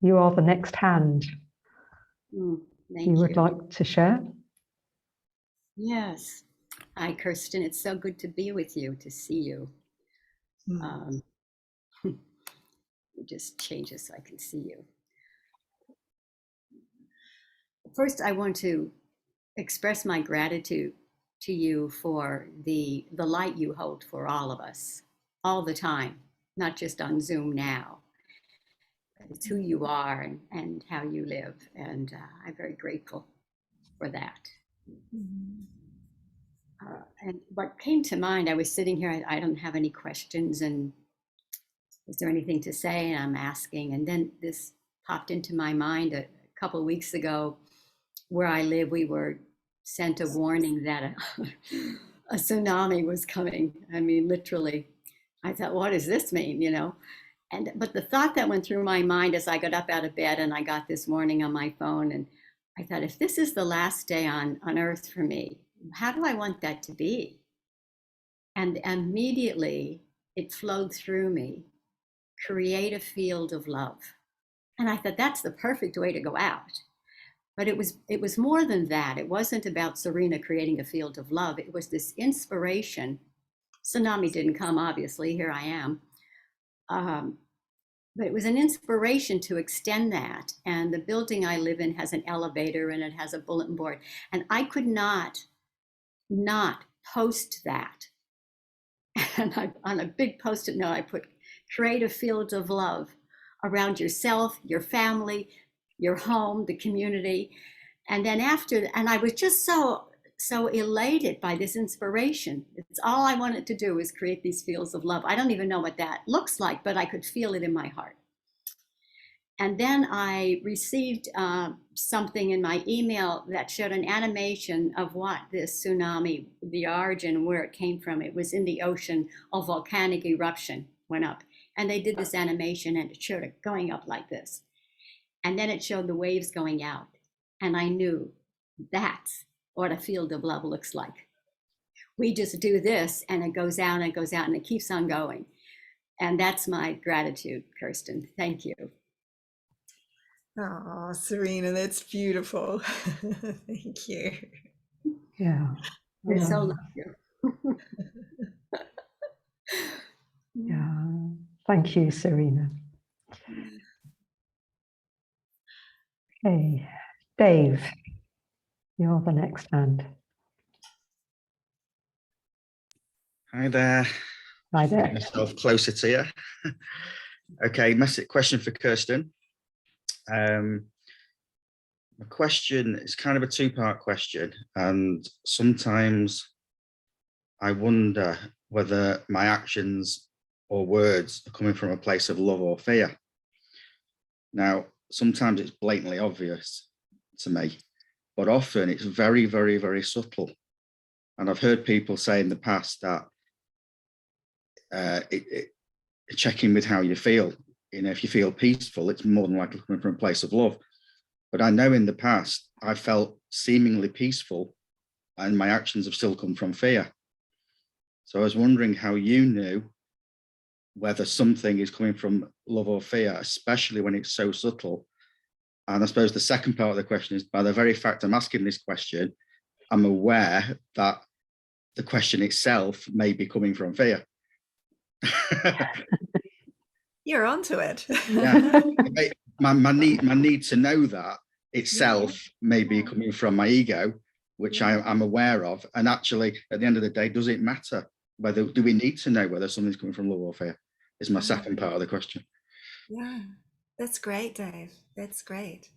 you are the next hand. Thank You would like to share? Yes. Hi, Kirsten. It's so good to be with you, to see you. Just change it so I can see you. First, I want to express my gratitude to you for the light you hold for all of us, all the time, not just on Zoom now. It's who you are and how you live, and I'm very grateful for that. And what came to mind, I was sitting here, I don't have any questions, and is there anything to say? And I'm asking, and then this popped into my mind a couple of weeks ago. Where I live, we were sent a warning that a tsunami was coming. I mean, literally. I thought, what does this mean, But the thought that went through my mind as I got up out of bed and I got this warning on my phone, and I thought, if this is the last day on earth for me, how do I want that to be? And immediately it flowed through me, create a field of love. And I thought, that's the perfect way to go out. But it was more than that. It wasn't about Serena creating a field of love. It was this inspiration. Tsunami didn't come, obviously. Here I am. But it was an inspiration to extend that. And the building I live in has an elevator and it has a bulletin board. And I could not post that. And on a big Post-it note, I put create a field of love around yourself, your family, your home, the community. And then and I was just so elated by this inspiration. It's all I wanted to do is create these fields of love. I don't even know what that looks like, but I could feel it in my heart. And then I received something in my email that showed an animation of what this tsunami, the origin, where it came from. It was in the ocean, a volcanic eruption went up. And they did this animation and it showed it going up like this. And then it showed the waves going out. And I knew that's what a field of love looks like. We just do this and it goes out and it goes out and it keeps on going. And that's my gratitude, Kirsten. Thank you. Oh, Serena, that's beautiful. Thank you. Yeah. I Yeah. so love you. Yeah. Thank you, Serena. Okay, Dave, you're the next hand. Hi there. Hi there. Get myself closer to you. Okay, question for Kirsten. My question is kind of a two-part question, and sometimes I wonder whether my actions or words are coming from a place of love or fear. Now, sometimes it's blatantly obvious to me, but often it's very, very, very subtle. And I've heard people say in the past that checking with how you feel, if you feel peaceful, it's more than likely coming from a place of love. But I know in the past, I felt seemingly peaceful and my actions have still come from fear. So I was wondering how you knew whether something is coming from love or fear, especially when it's so subtle. And I suppose the second part of the question is, by the very fact I'm asking this question, I'm aware that the question itself may be coming from fear. You're onto it. Yeah. my need to know that itself may be coming from my ego, which I'm aware of. And actually, at the end of the day, does it matter whether do we need to know whether something's coming from love or fear? Is my second part of the question. Yeah, that's great, Dave. That's great.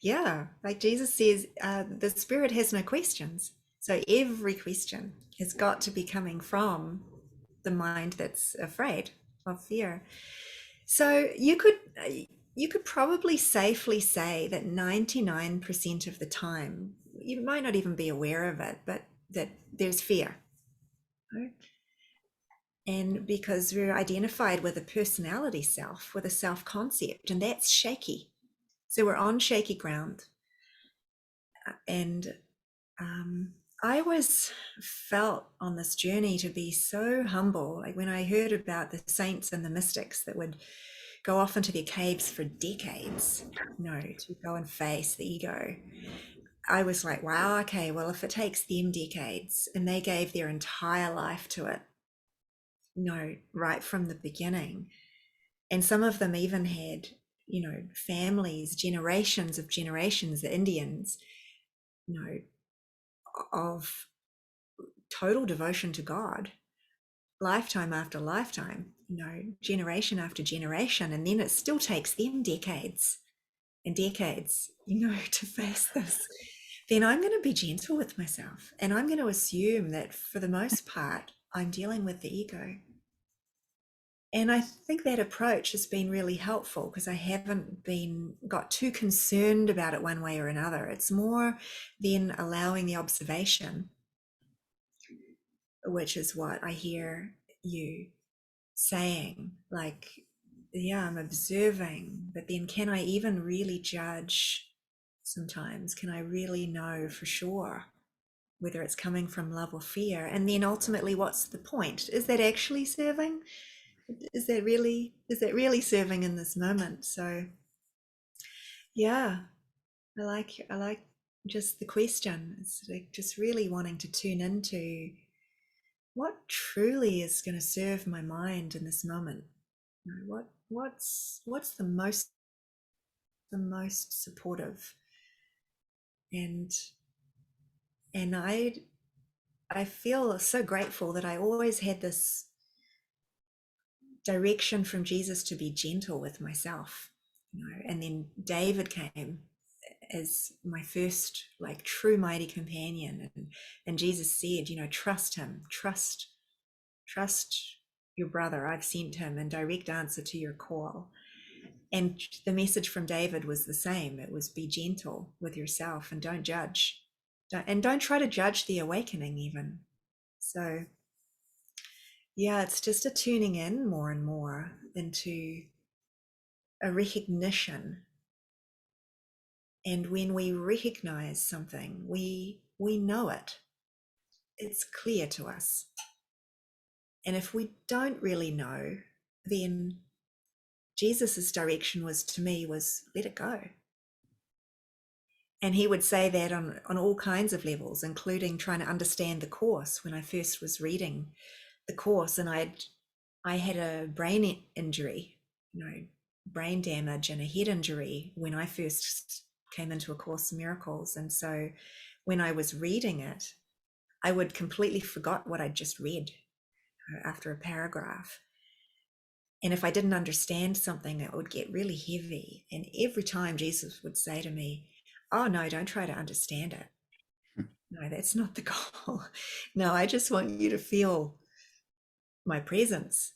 Yeah, like Jesus says, the spirit has no questions. So every question has got to be coming from the mind that's afraid of fear. So you could probably safely say that 99% of the time, you might not even be aware of it, but that there's fear. Right? And because we're identified with a personality self, with a self-concept, and that's shaky. So we're on shaky ground. And I always felt on this journey to be so humble. Like when I heard about the saints and the mystics that would go off into their caves for decades, to go and face the ego. I was like, wow, okay, well, if it takes them decades and they gave their entire life to it, right from the beginning. And some of them even had, families, generations of generations, the Indians, of total devotion to God, lifetime after lifetime, generation after generation. And then it still takes them decades and decades, to face this. Then I'm going to be gentle with myself. And I'm going to assume that for the most part, I'm dealing with the ego. And I think that approach has been really helpful because I haven't got too concerned about it one way or another. It's more than allowing the observation, which is what I hear you saying. Like, yeah, I'm observing, but then can I even really judge sometimes? Can I really know for sure whether it's coming from love or fear? And then ultimately, what's the point? Is that actually serving? Is that really serving in this moment? So yeah, I like just the question. It's like just really wanting to tune into what truly is going to serve my mind in this moment. You know, what's the most supportive, and I feel so grateful that I always had this direction from Jesus to be gentle with myself, you know. And then David came as my first like true mighty companion, and Jesus said, you know, trust him, trust your brother, I've sent him in direct answer to your call. And the message from David was the same. It was be gentle with yourself and don't judge, don't try to judge the awakening even. So yeah, it's just a tuning in more and more into a recognition. And when we recognize something, we know it. It's clear to us. And if we don't really know, then Jesus's direction was to me was let it go. And he would say that on all kinds of levels, including trying to understand the Course. When I first was reading the Course, and I had a brain injury, you know, brain damage and a head injury when I first came into A Course in Miracles. And so when I was reading it, I would completely forgot what I'd just read after a paragraph. And if I didn't understand something, it would get really heavy. And every time Jesus would say to me, oh no, don't try to understand it. No, that's not the goal. No, I just want you to feel my presence,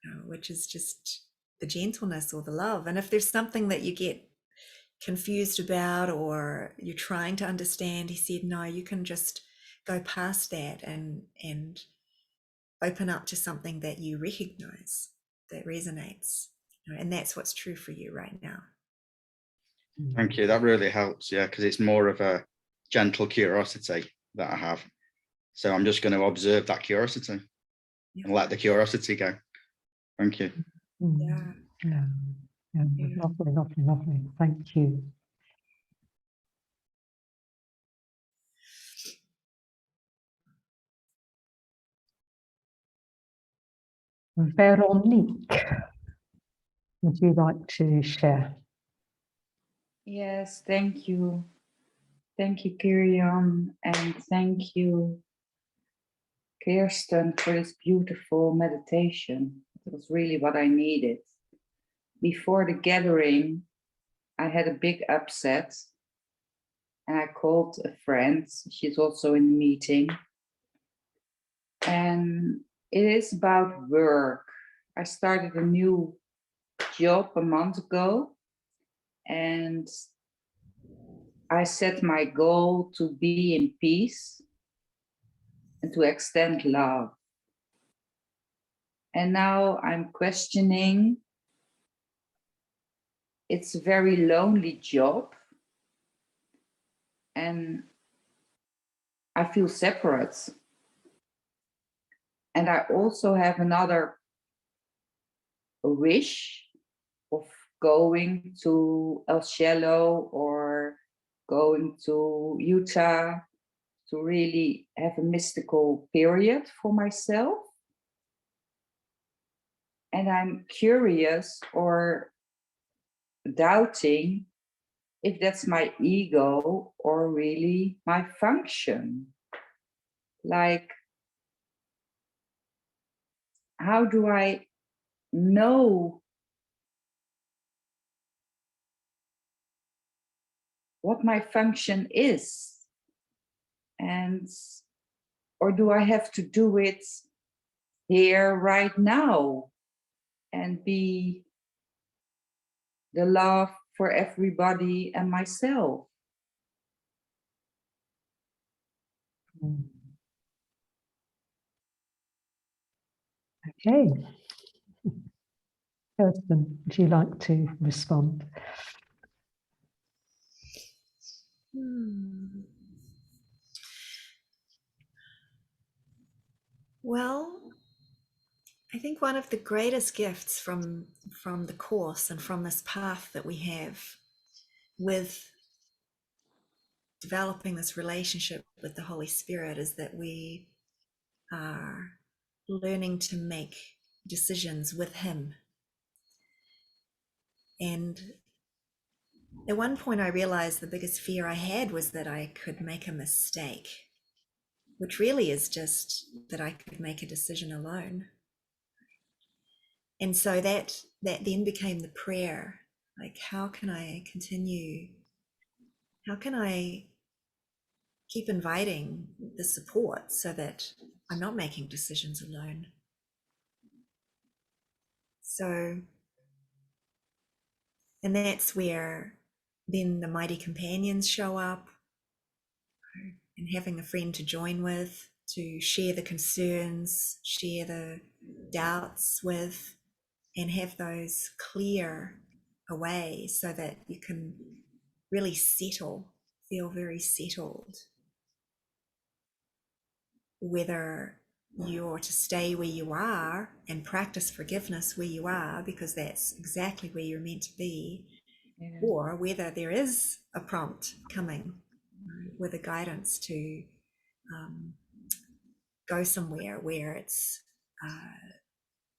you know, which is just the gentleness or the love. And if there's something that you get confused about or you're trying to understand, he said, no, you can just go past that and open up to something that you recognize, that resonates. You know, and that's what's true for you right now. Thank you. That really helps. Yeah, because it's more of a gentle curiosity that I have. So I'm just going to observe that curiosity and let the curiosity go. Thank you. Yeah. Lovely. Thank you. Veronique, would you like to share? Yes, thank you. Thank you, Kirian, and thank you, Kirsten, for this beautiful meditation. It was really what I needed. Before the gathering, I had a big upset, and I called a friend. She's also in the meeting. And it is about work. I started a new job a month ago, and I set my goal to be in peace and to extend love. And now I'm questioning, it's a very lonely job, and I feel separate. And I also have another wish of going to El Cielo or going to Utah to really have a mystical period for myself. And I'm curious or doubting if that's my ego or really my function. Like, how do I know what my function is? And, or do I have to do it here right now and be the love for everybody and myself? Okay. Kirsten, would you like to respond? Well, I think one of the greatest gifts from the Course and from this path that we have with developing this relationship with the Holy Spirit is that we are learning to make decisions with him. And at one point I realized the biggest fear I had was that I could make a mistake, which really is just that I could make a decision alone. And so that then became the prayer, like, how can I continue? How can I keep inviting the support so that I'm not making decisions alone? So, and that's where then the mighty companions show up, and having a friend to join with, to share the concerns, share the doubts with, and have those clear away so that you can really settle, feel very settled. Whether you're to stay where you are and practice forgiveness where you are, because that's exactly where you're meant to be, or whether there is a prompt coming with a guidance to go somewhere where it's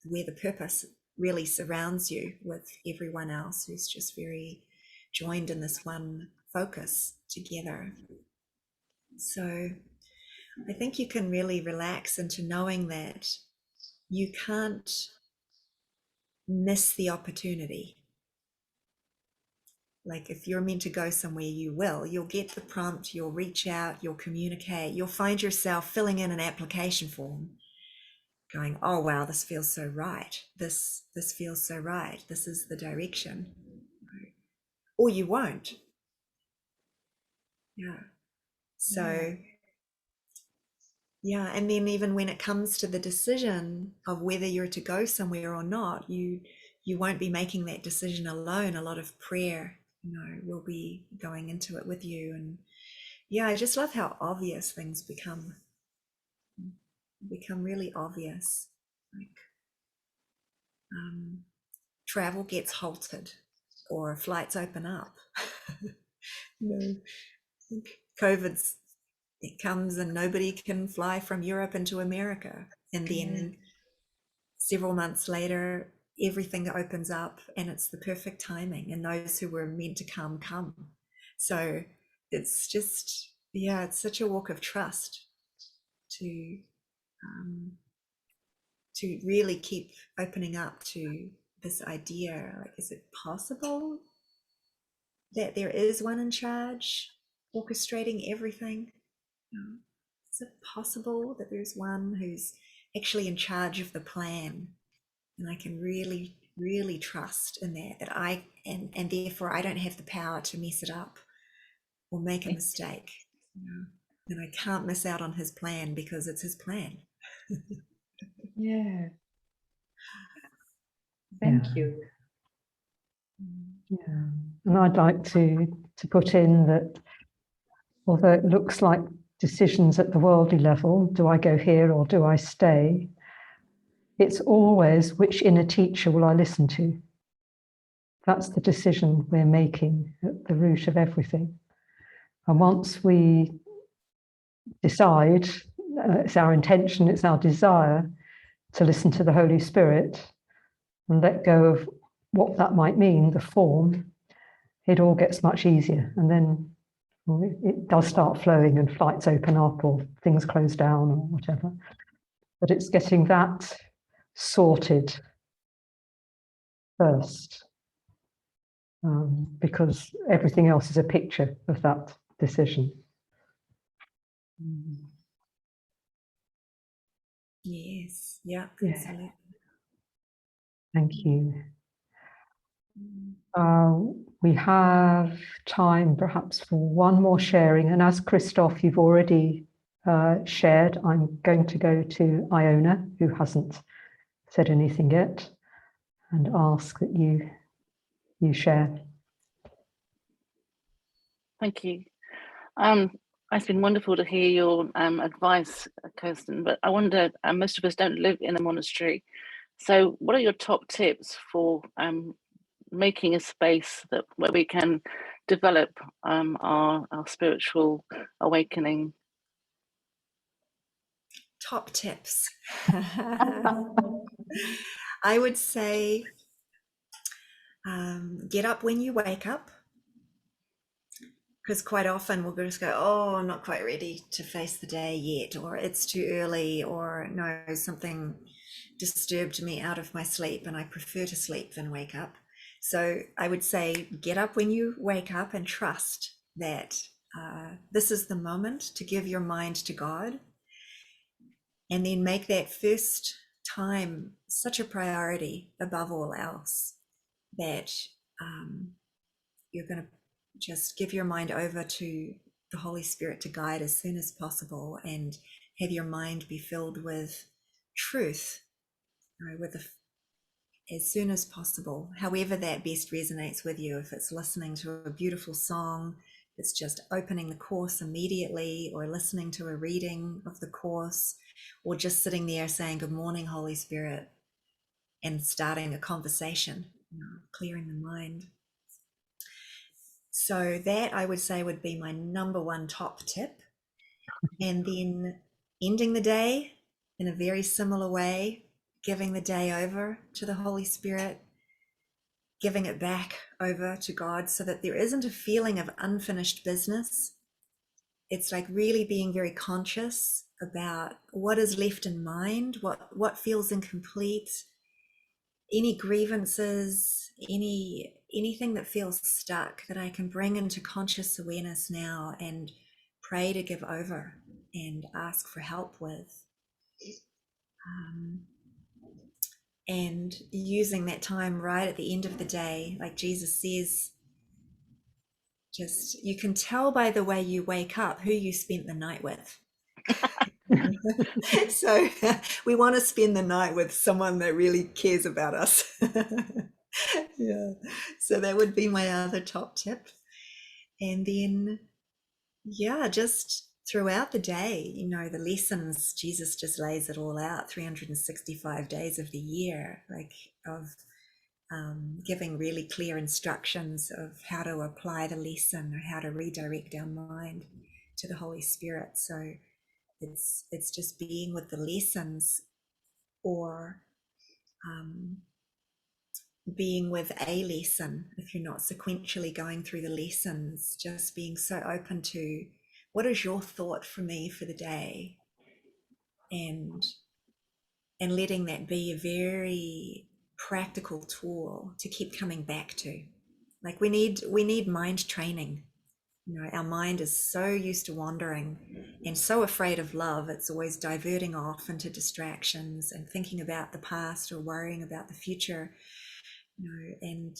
where the purpose really surrounds you with everyone else who's just very joined in this one focus together. So I think you can really relax into knowing that you can't miss the opportunity. Like, if you're meant to go somewhere, you'll get the prompt, you'll reach out, you'll communicate, you'll find yourself filling in an application form going, oh wow, this feels so right, this feels so right, this is the direction. Or you won't. So and then even when it comes to the decision of whether you're to go somewhere or not, you won't be making that decision alone. A lot of prayer, will be going into it with you. And I just love how obvious things become really obvious. Like travel gets halted or flights open up. COVID's, it comes and nobody can fly from Europe into America. And then several months later, everything opens up and it's the perfect timing. And those who were meant to come. So it's just, it's such a walk of trust to really keep opening up to this idea. Like, is it possible that there is one in charge orchestrating everything? Is it possible that there's one who's actually in charge of the plan, and I can really, really trust in that I and therefore I don't have the power to mess it up or make a mistake, and I can't miss out on his plan because it's his plan. Thank you. And I'd like to put in that although it looks like decisions at the worldly level, do I go here or do I stay? It's always, which inner teacher will I listen to? That's the decision we're making at the root of everything. And once we decide, it's our intention, it's our desire to listen to the Holy Spirit and let go of what that might mean, the form, it all gets much easier. And then it does start flowing and flights open up or things close down or whatever. But it's getting that sorted first, because everything else is a picture of that decision. Yes, absolutely. Thank you. We have time perhaps for one more sharing, and as Christoph, you've already shared, I'm going to go to Iona, who hasn't said anything yet, and ask that you share. Thank you. It's been wonderful to hear your advice, Kirsten, but I wonder, most of us don't live in a monastery. So what are your top tips for making a space where we can develop our spiritual awakening? Top tips. I would say get up when you wake up, because quite often we'll just go, oh, I'm not quite ready to face the day yet, or it's too early, or no, something disturbed me out of my sleep and I prefer to sleep than wake up. So I would say get up when you wake up and trust that this is the moment to give your mind to God, and then make that first time such a priority above all else that you're going to just give your mind over to the Holy Spirit to guide as soon as possible, and have your mind be filled with truth, as soon as possible, however that best resonates with you. If it's listening to a beautiful song, it's just opening the course immediately, or listening to a reading of the course, or just sitting there saying, good morning, Holy Spirit, and starting a conversation, clearing the mind. So that, I would say, would be my number one top tip. And then ending the day in a very similar way, giving the day over to the Holy Spirit, giving it back over to God, so that there isn't a feeling of unfinished business. It's like really being very conscious about what is left in mind, what feels incomplete, any grievances, anything that feels stuck, that I can bring into conscious awareness now and pray to give over and ask for help with. And using that time right at the end of the day, like Jesus says, just, you can tell by the way you wake up who you spent the night with. So we want to spend the night with someone that really cares about us. Yeah, so that would be my other top tip. And then, yeah, just throughout the day, the lessons, Jesus just lays it all out, 365 days of the year, like of giving really clear instructions of how to apply the lesson, or how to redirect our mind to the Holy Spirit. So it's just being with the lessons, or being with a lesson. If you're not sequentially going through the lessons, just being so open to, what is your thought for me for the day, and letting that be a very practical tool to keep coming back to. Like we need mind training. Our mind is so used to wandering and so afraid of love. It's always diverting off into distractions and thinking about the past or worrying about the future, and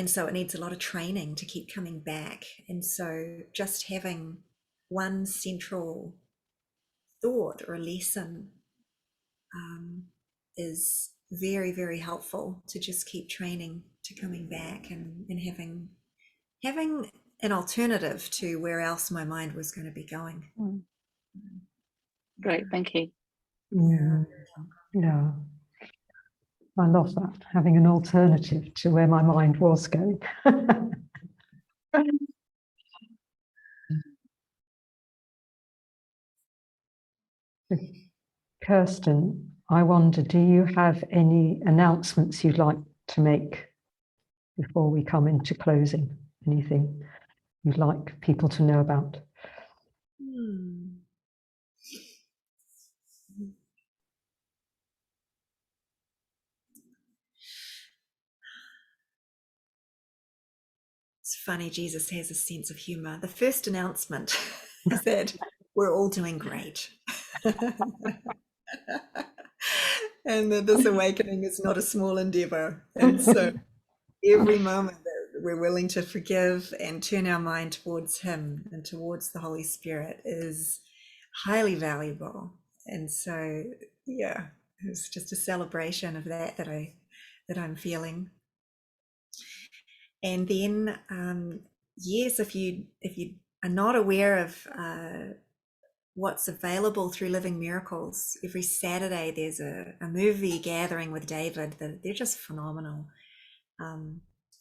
so it needs a lot of training to keep coming back. And so just having one central thought or a lesson is very, very helpful to just keep training to coming back, and having an alternative to where else my mind was going to be going. Great, thank you. Yeah, I love that, having an alternative to where my mind was going. Kirsten, I wonder, do you have any announcements you'd like to make before we come into closing? Anything you'd like people to know about? It's funny, Jesus has a sense of humor. The first announcement is that we're all doing great. And that this awakening is not a small endeavor. And so every moment that we're willing to forgive and turn our mind towards Him and towards the Holy Spirit is highly valuable. And so, yeah, it's just a celebration of that I'm feeling. And then, yes, if you are not aware of what's available through Living Miracles, every Saturday there's a movie gathering with David. They're just phenomenal.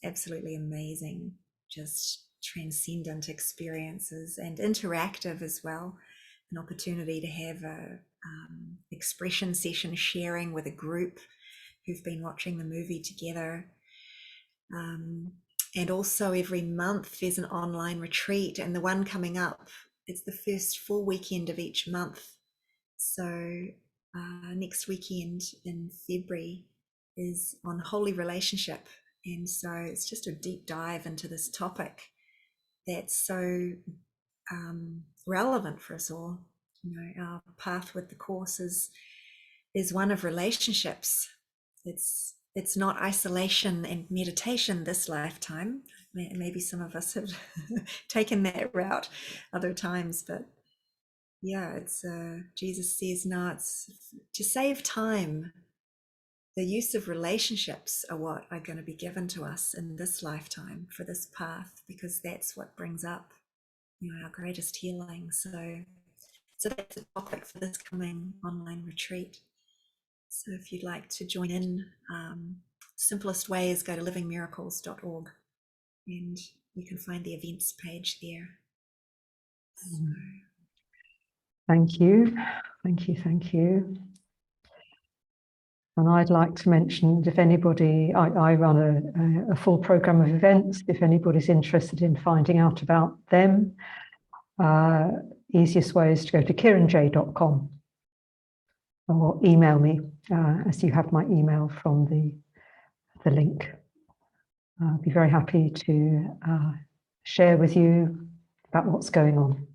absolutely amazing, just transcendent experiences and interactive as well. An opportunity to have a expression session sharing with a group who've been watching the movie together. And also every month there's an online retreat, and the one coming up, it's the first full weekend of each month. So next weekend in February is on holy relationship. And so it's just a deep dive into this topic that's so relevant for us all. You know, our path with the Course is one of relationships. It's not isolation and meditation this lifetime. Maybe some of us have taken that route other times, but yeah, it's Jesus says, no, it's to save time. The use of relationships are what are going to be given to us in this lifetime for this path, because that's what brings up, you know, our greatest healing. So that's the topic for this coming online retreat. So if you'd like to join in, simplest way is go to livingmiracles.org and you can find the events page there. So. Thank you. Thank you. Thank you. And I'd like to mention, if anybody, I run a full program of events. If anybody's interested in finding out about them, easiest way is to go to kironJ.com or email me, as you have my email from the link. I'll be very happy to share with you about what's going on.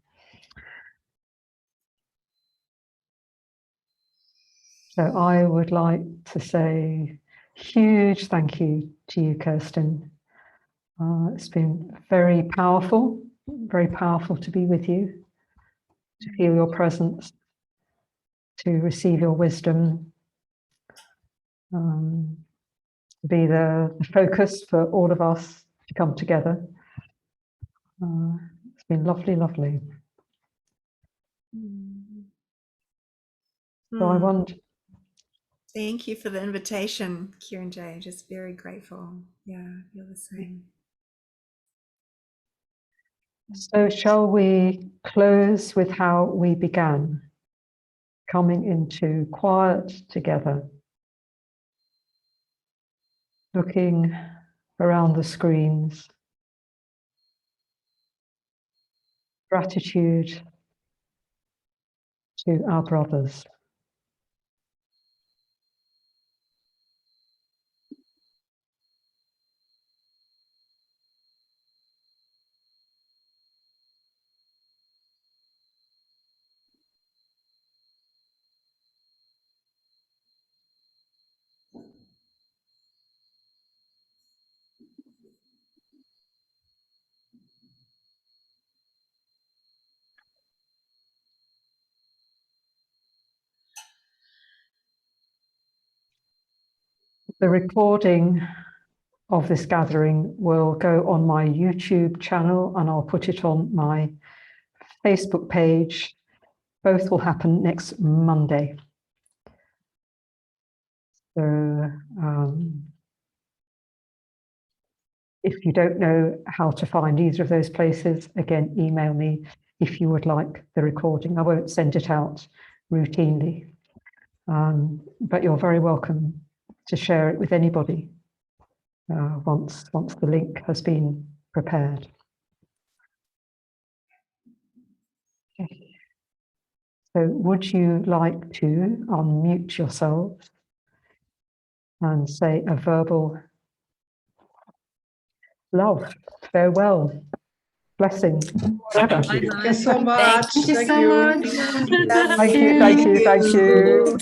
So I would like to say huge thank you to you, Kirsten. It's been very powerful to be with you, to feel your presence, to receive your wisdom, to be the focus for all of us to come together. It's been lovely, lovely. So I want. Thank you for the invitation, kironJ. Just very grateful. Yeah, I feel the same. So shall we close with how we began, coming into quiet together, looking around the screens, gratitude to our brothers. The recording of this gathering will go on my YouTube channel, and I'll put it on my Facebook page. Both will happen next Monday. So if you don't know how to find either of those places, again, email me if you would like the recording. I won't send it out routinely, but you're very welcome to share it with anybody once the link has been prepared. Okay. So would you like to unmute yourselves and say a verbal love, farewell, blessing, whatever. Thank you so much. Thank you so much. Thank you, thank you, thank you.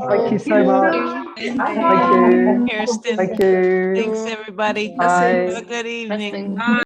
Thank you so much. Thank you. Kirsten. Thank you. Thanks, everybody. Bye. Have a good evening. Blessings.